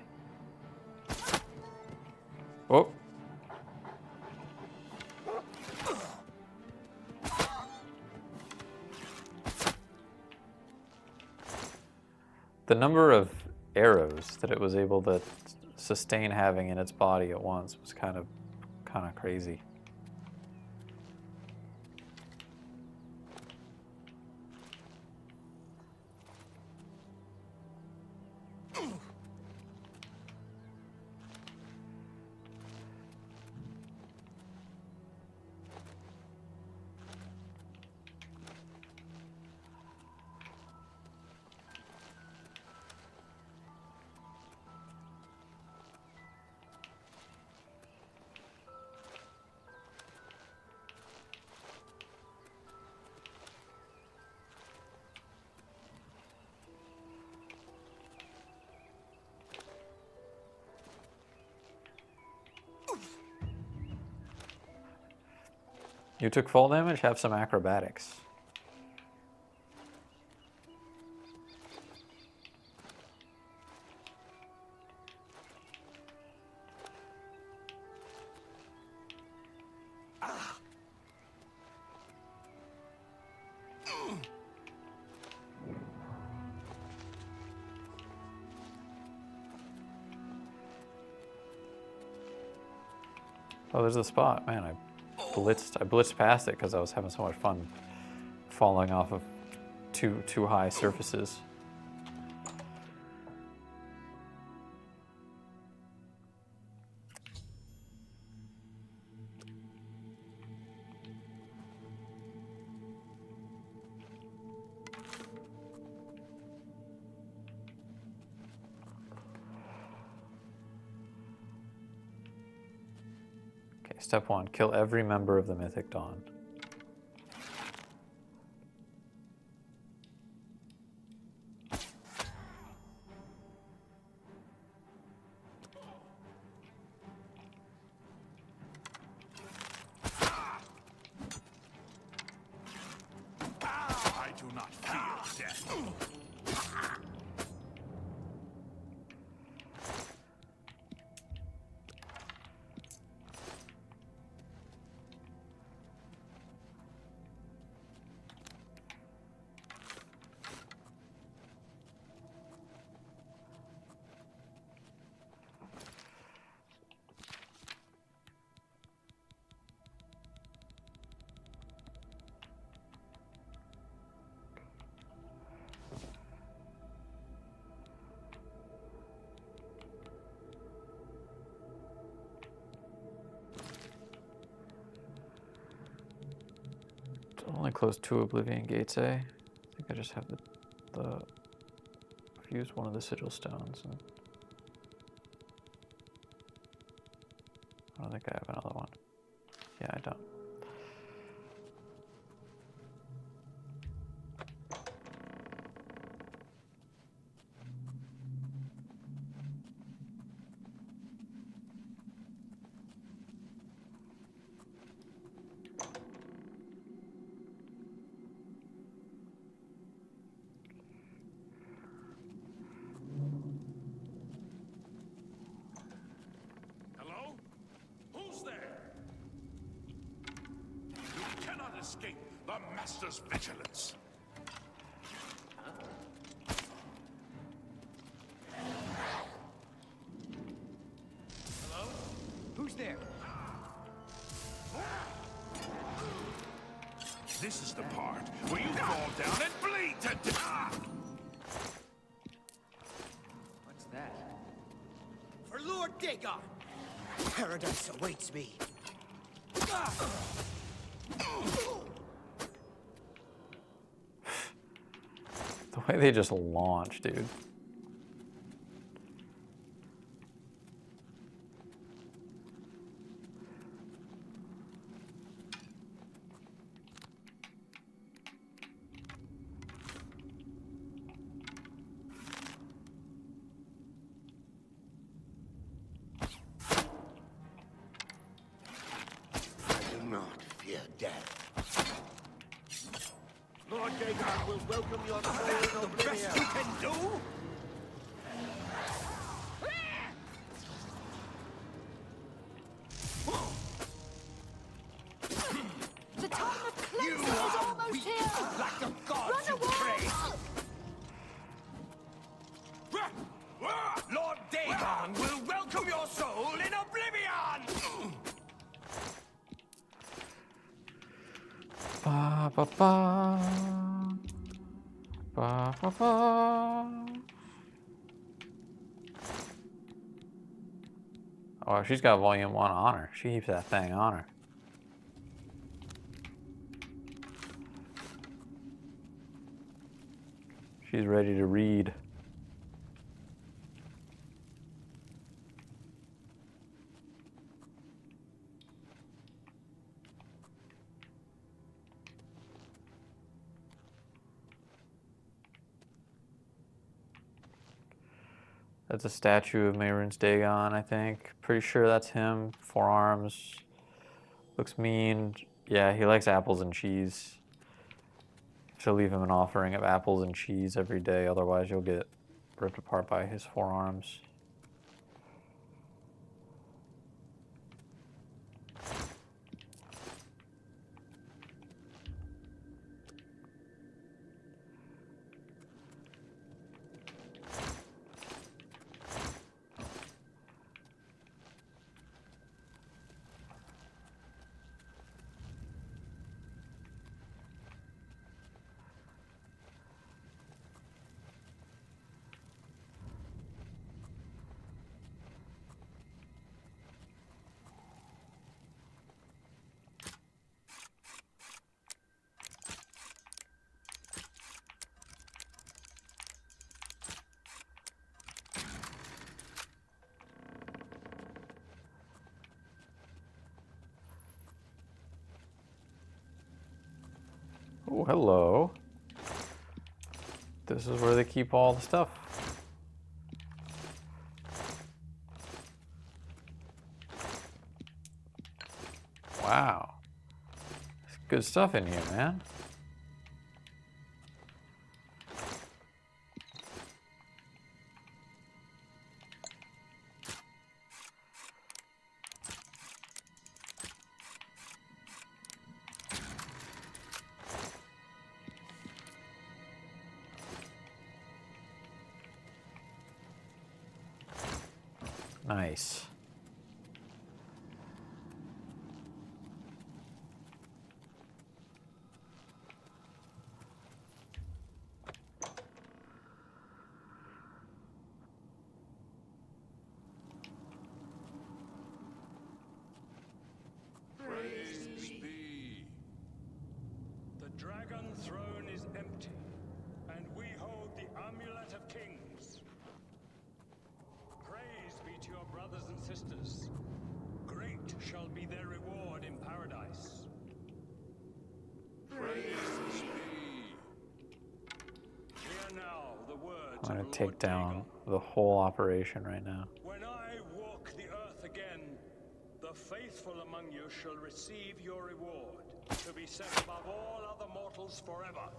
Speaker 1: Oh. The number of arrows that it was able to sustain having in its body at once was kind of crazy. You took fall damage, have some acrobatics. Oh, there's the spot. Man, I blitzed past it because I was having so much fun falling off of too high surfaces. Step 1, kill every member of the Mythic Dawn.
Speaker 3: I do not fear death.
Speaker 1: close to Oblivion gates, eh? I think I just have the I've used one of the sigil stones. And I don't think I have another one. Yeah, I don't.
Speaker 7: Hello? Who's there? You cannot escape the Master's vigilance. Hello?
Speaker 4: Who's there?
Speaker 7: This is the part where you fall down and bleed to death.
Speaker 4: What's that? For Lord Dagon! Paradise awaits me.
Speaker 1: The way they just launch, dude.
Speaker 3: I do not fear death.
Speaker 4: Lord Dagon will welcome your soul in Oblivion. The best you can do?
Speaker 5: The time of cleansing is almost here!
Speaker 4: Like the gods
Speaker 5: Run
Speaker 4: you
Speaker 5: away!
Speaker 4: praise. Lord Dagon will welcome your soul in Oblivion!
Speaker 1: Ba ba ba. Ba ba ba. Oh, she's got volume 1 on her. She keeps that thing on her. She's ready to read. That's a statue of Mehrunes Dagon, I think. Pretty sure that's him. 4 arms. Looks mean. Yeah, he likes apples and cheese. So leave him an offering of apples and cheese every day, otherwise you'll get ripped apart by his 4 arms. Oh, hello. This is where they keep all the stuff. Wow. There's good stuff in here, man. Nice.
Speaker 7: Praise be. The dragon
Speaker 4: be their reward in paradise.
Speaker 3: Praise be.
Speaker 4: Hear now the words
Speaker 1: I'm gonna
Speaker 4: of
Speaker 1: take
Speaker 4: Lord
Speaker 1: down
Speaker 4: Dagon.
Speaker 1: the whole operation right now.
Speaker 4: When I walk the earth again, the faithful among you shall receive your reward, to be set above all other mortals forever.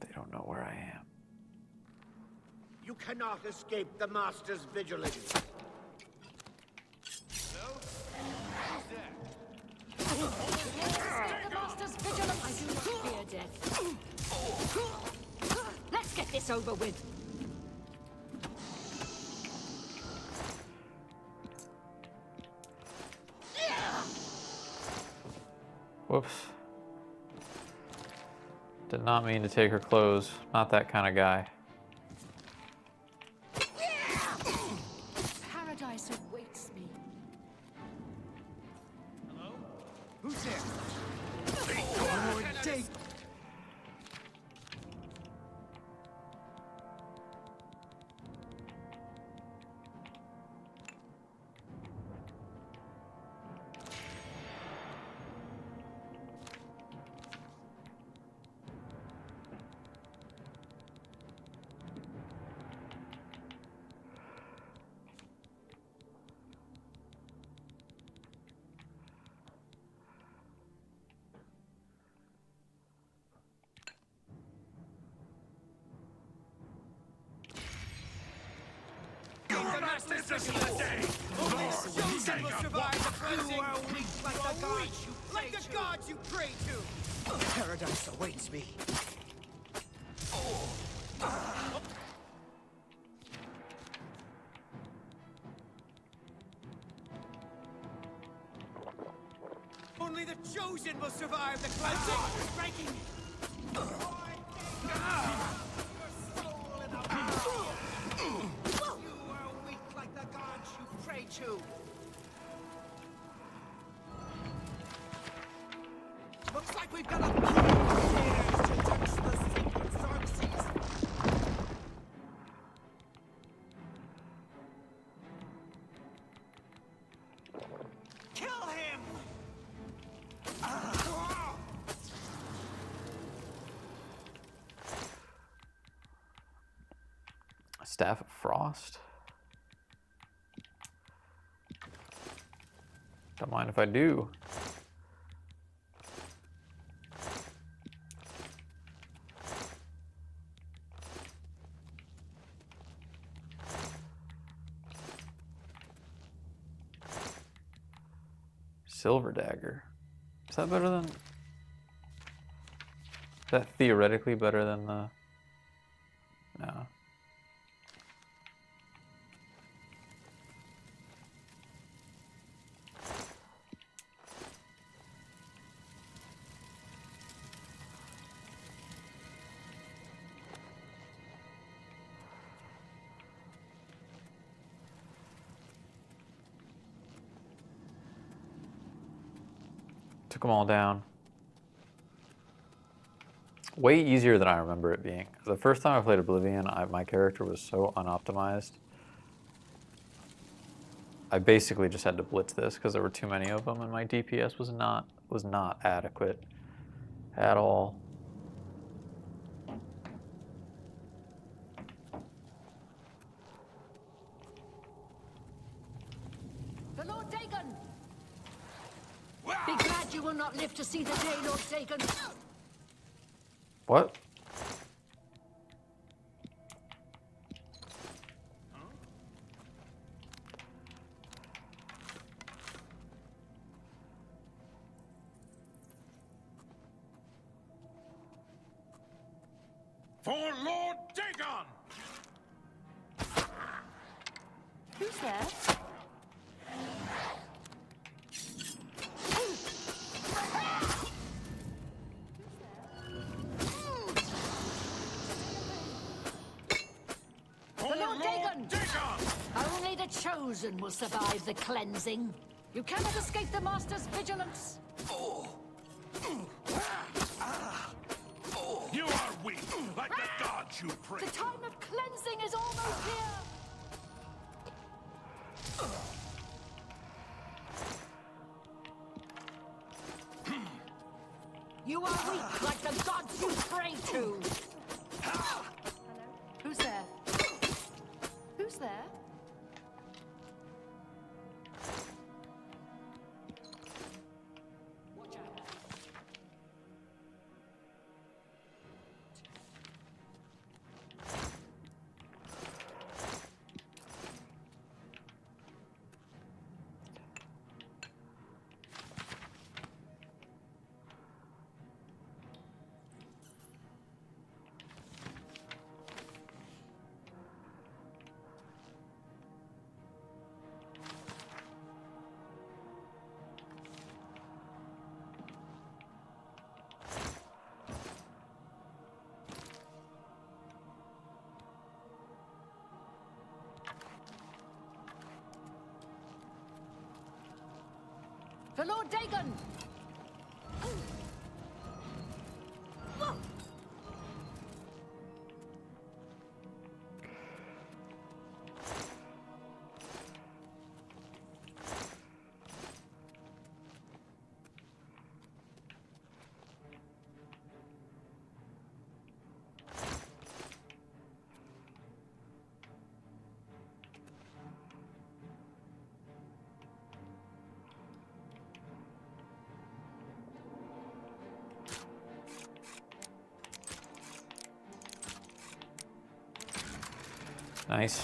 Speaker 1: They don't know where I am.
Speaker 8: You cannot escape the Master's vigilance.
Speaker 9: The Master's vigilance. I do not fear death. Let's get this over with.
Speaker 1: Whoops. Did not mean to take her clothes. Not that kind of guy.
Speaker 9: Paradise awaits me.
Speaker 8: Who's there?
Speaker 4: This is the day!
Speaker 8: Chosen will survive the cleansing. You are weak like the gods you pray to. Paradise awaits me. Only the chosen will survive the cleansing. Striking. You are weak like the gods you pray to. Looks like we've got a few years to touch the sacred Xerxes. Kill him!
Speaker 1: Staff of Frost? Don't mind if I do. Silver Dagger. Is that better than... Is that theoretically better than the... No. Took them all down. Way easier than I remember it being. The first time I played Oblivion, my character was so unoptimized. I basically just had to blitz this because there were too many of them, and my DPS was not adequate at all.
Speaker 9: The Lord Dagon! Be glad you will not live to see the day, Lord Dagon.
Speaker 1: What?
Speaker 7: For Lord Dagon!
Speaker 9: Who's there? chosen will survive the cleansing. You cannot escape the Master's vigilance.
Speaker 7: You are weak, like the gods you pray.
Speaker 9: The time of cleansing is almost here. You are weak, like the gods you pray to. Who's there? Who's there? Watch out. For Lord Dagon!
Speaker 1: Nice.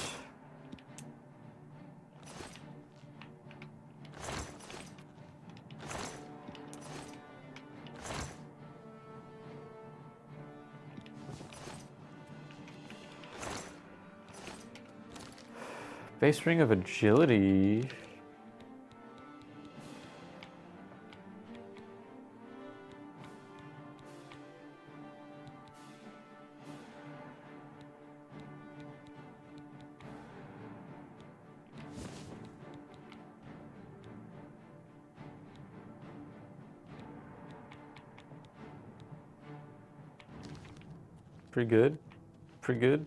Speaker 1: Base ring of agility. Pretty good. Pretty good.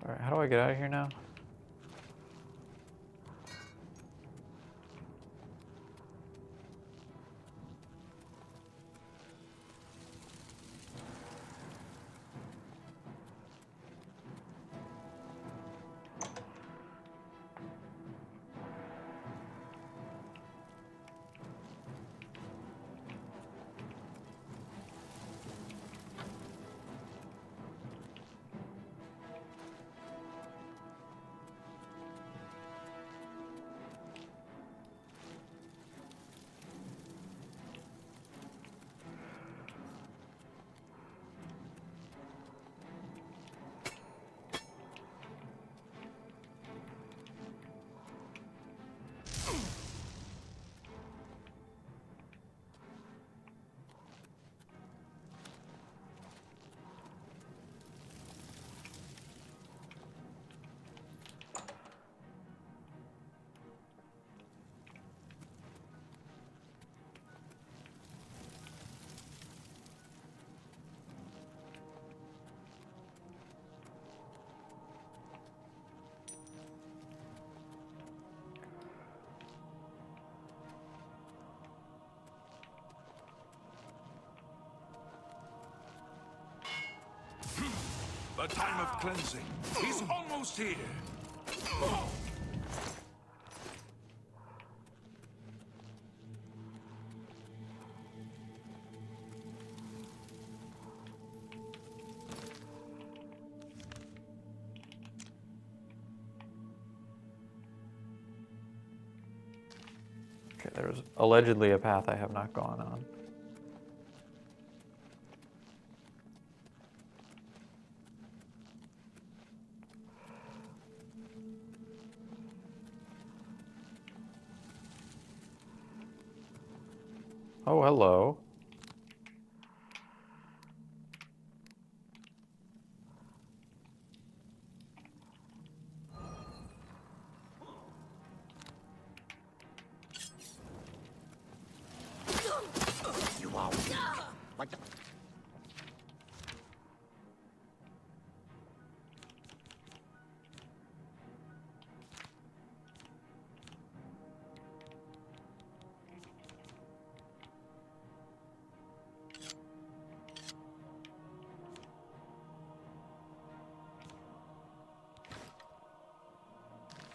Speaker 1: All right, how do I get out of here now?
Speaker 7: The time of cleansing is almost here.
Speaker 1: Okay, there's allegedly a path I have not gone on. Oh, hello.
Speaker 8: Like the...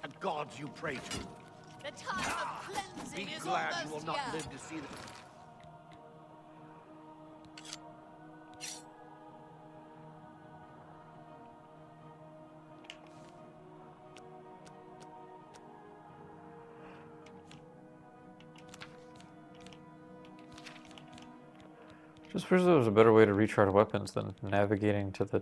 Speaker 8: The gods you pray to.
Speaker 5: The time of cleansing
Speaker 8: Be
Speaker 5: is
Speaker 8: glad
Speaker 5: almost
Speaker 8: you will not
Speaker 5: here.
Speaker 8: live to see the...
Speaker 1: Just wish there was a better way to recharge weapons than navigating to the...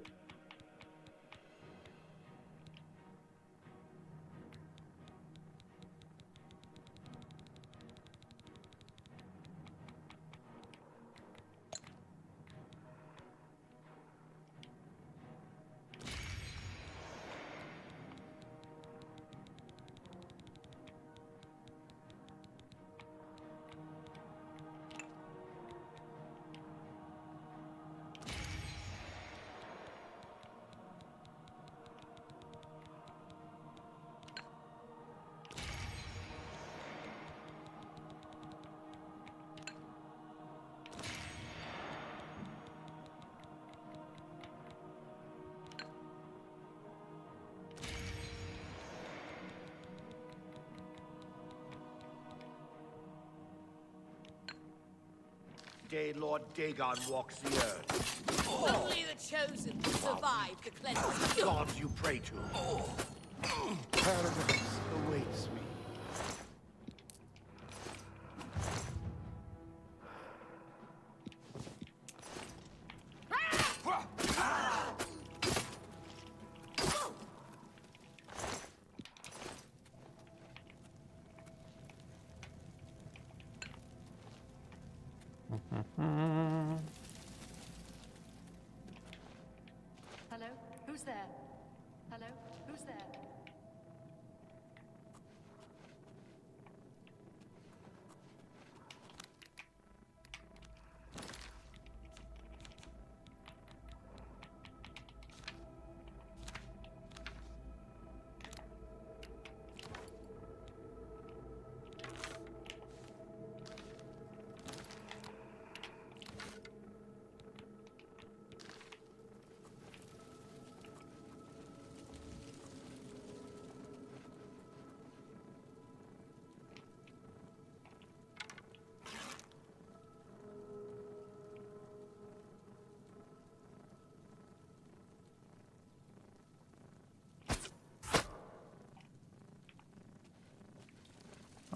Speaker 8: Day Lord Dagon walks the earth.
Speaker 5: Only the chosen survive the cleansing.
Speaker 8: The gods you pray to. Paradise awaits me.
Speaker 9: Hello? Who's there? Hello? Who's there?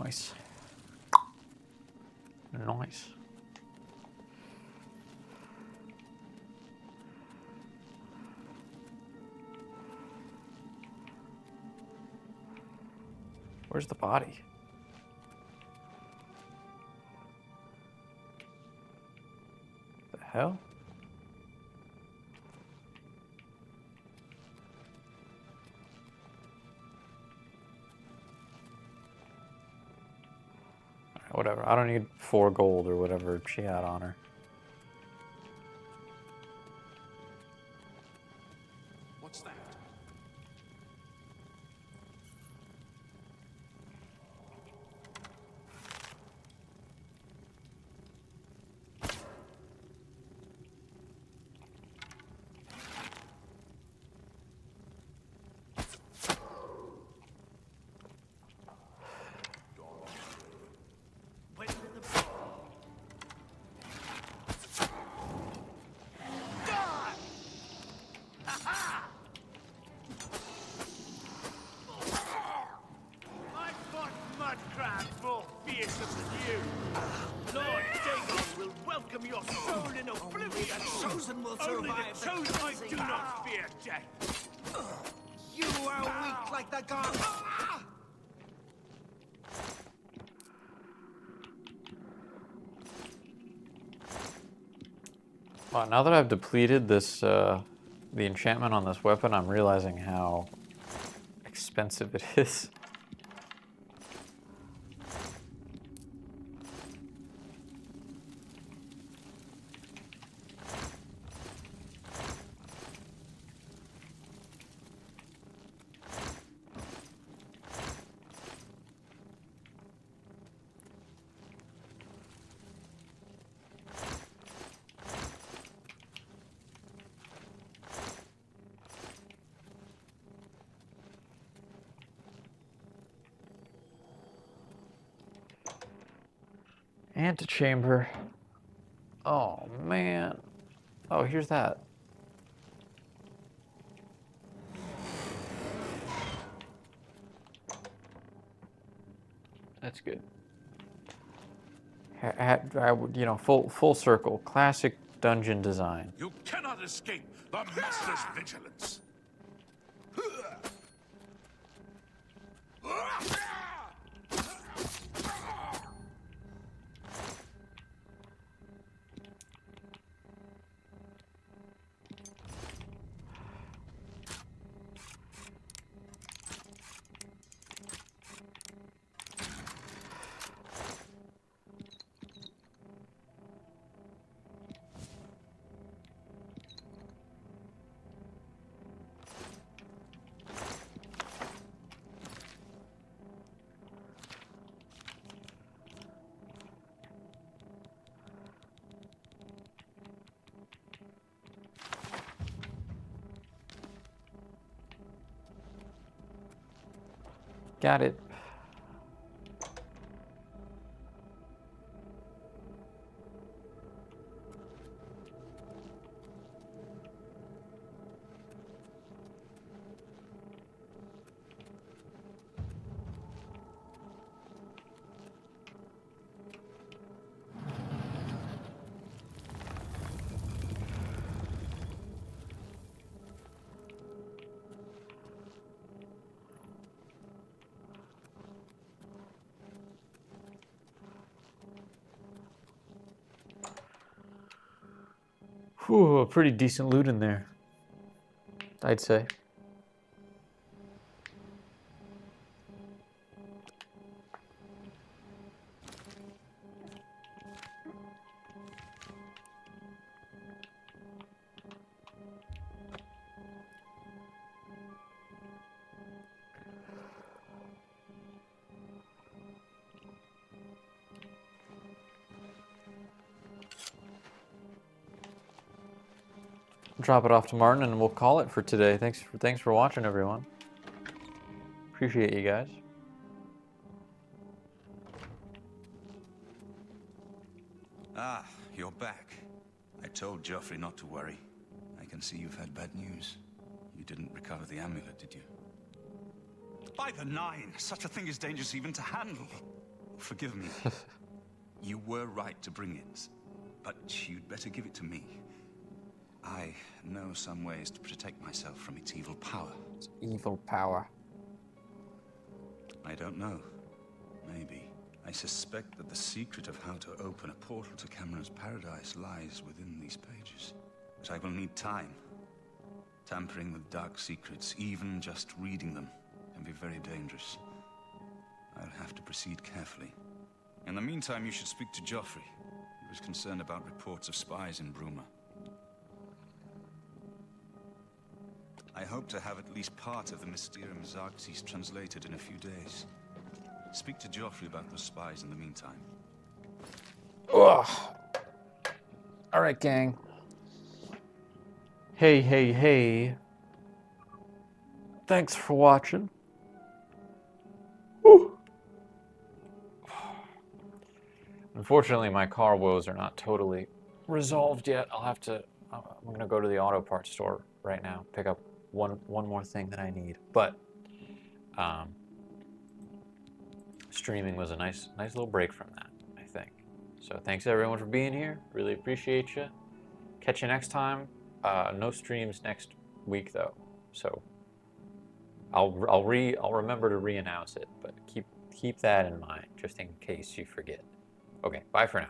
Speaker 1: Nice. Nice. Where's the body? The hell? Alright, whatever. I don't need 4 gold or whatever she had on her.
Speaker 7: What's that?
Speaker 8: I fought mud crabs more fearsome than you. Lord Dagon will welcome your soul in oblivion.
Speaker 6: The chosen will
Speaker 8: Only
Speaker 6: survive
Speaker 8: the chosen I do not fear death.
Speaker 6: You are weak like the gods.
Speaker 1: Wow, now that I've depleted this, the enchantment on this weapon, I'm realizing how expensive it is. Antechamber. Oh, man. Oh, here's that. That's good. I would, you know, full circle, classic dungeon design.
Speaker 7: You cannot escape the Master's vigilance.
Speaker 1: Got it. Whew, pretty decent loot in there, I'd say. Drop it off to Martin and we'll call it for today. Thanks for watching, everyone. Appreciate you guys.
Speaker 10: Ah, you're back. I told Geoffrey not to worry. I can see you've had bad news. You didn't recover the amulet, did you? By the nine, such a thing is dangerous even to handle. Forgive me. You were right to bring it, but you'd better give it to me. I know some ways to protect myself from its evil power.
Speaker 1: It's evil power.
Speaker 10: I don't know. Maybe. I suspect that the secret of how to open a portal to Cameron's paradise lies within these pages. But I will need time. Tampering with dark secrets, even just reading them, can be very dangerous. I'll have to proceed carefully. In the meantime, you should speak to Geoffrey. He was concerned about reports of spies in Bruma. I hope to have at least part of the Mysterium Xarxes translated in a few days. Speak to Geoffrey about those spies in the meantime.
Speaker 1: Ugh. All right, gang. Hey. Thanks for watching. Woo. Unfortunately, my car woes are not totally resolved yet. I'm gonna go to the auto parts store right now, pick up one more thing that I need. But streaming was a nice little break from that, I think. So thanks everyone for being here. Really appreciate you. Catch you next time. No streams next week though, so I'll remember to re-announce it, but keep that in mind just in case you forget. Okay, bye for now.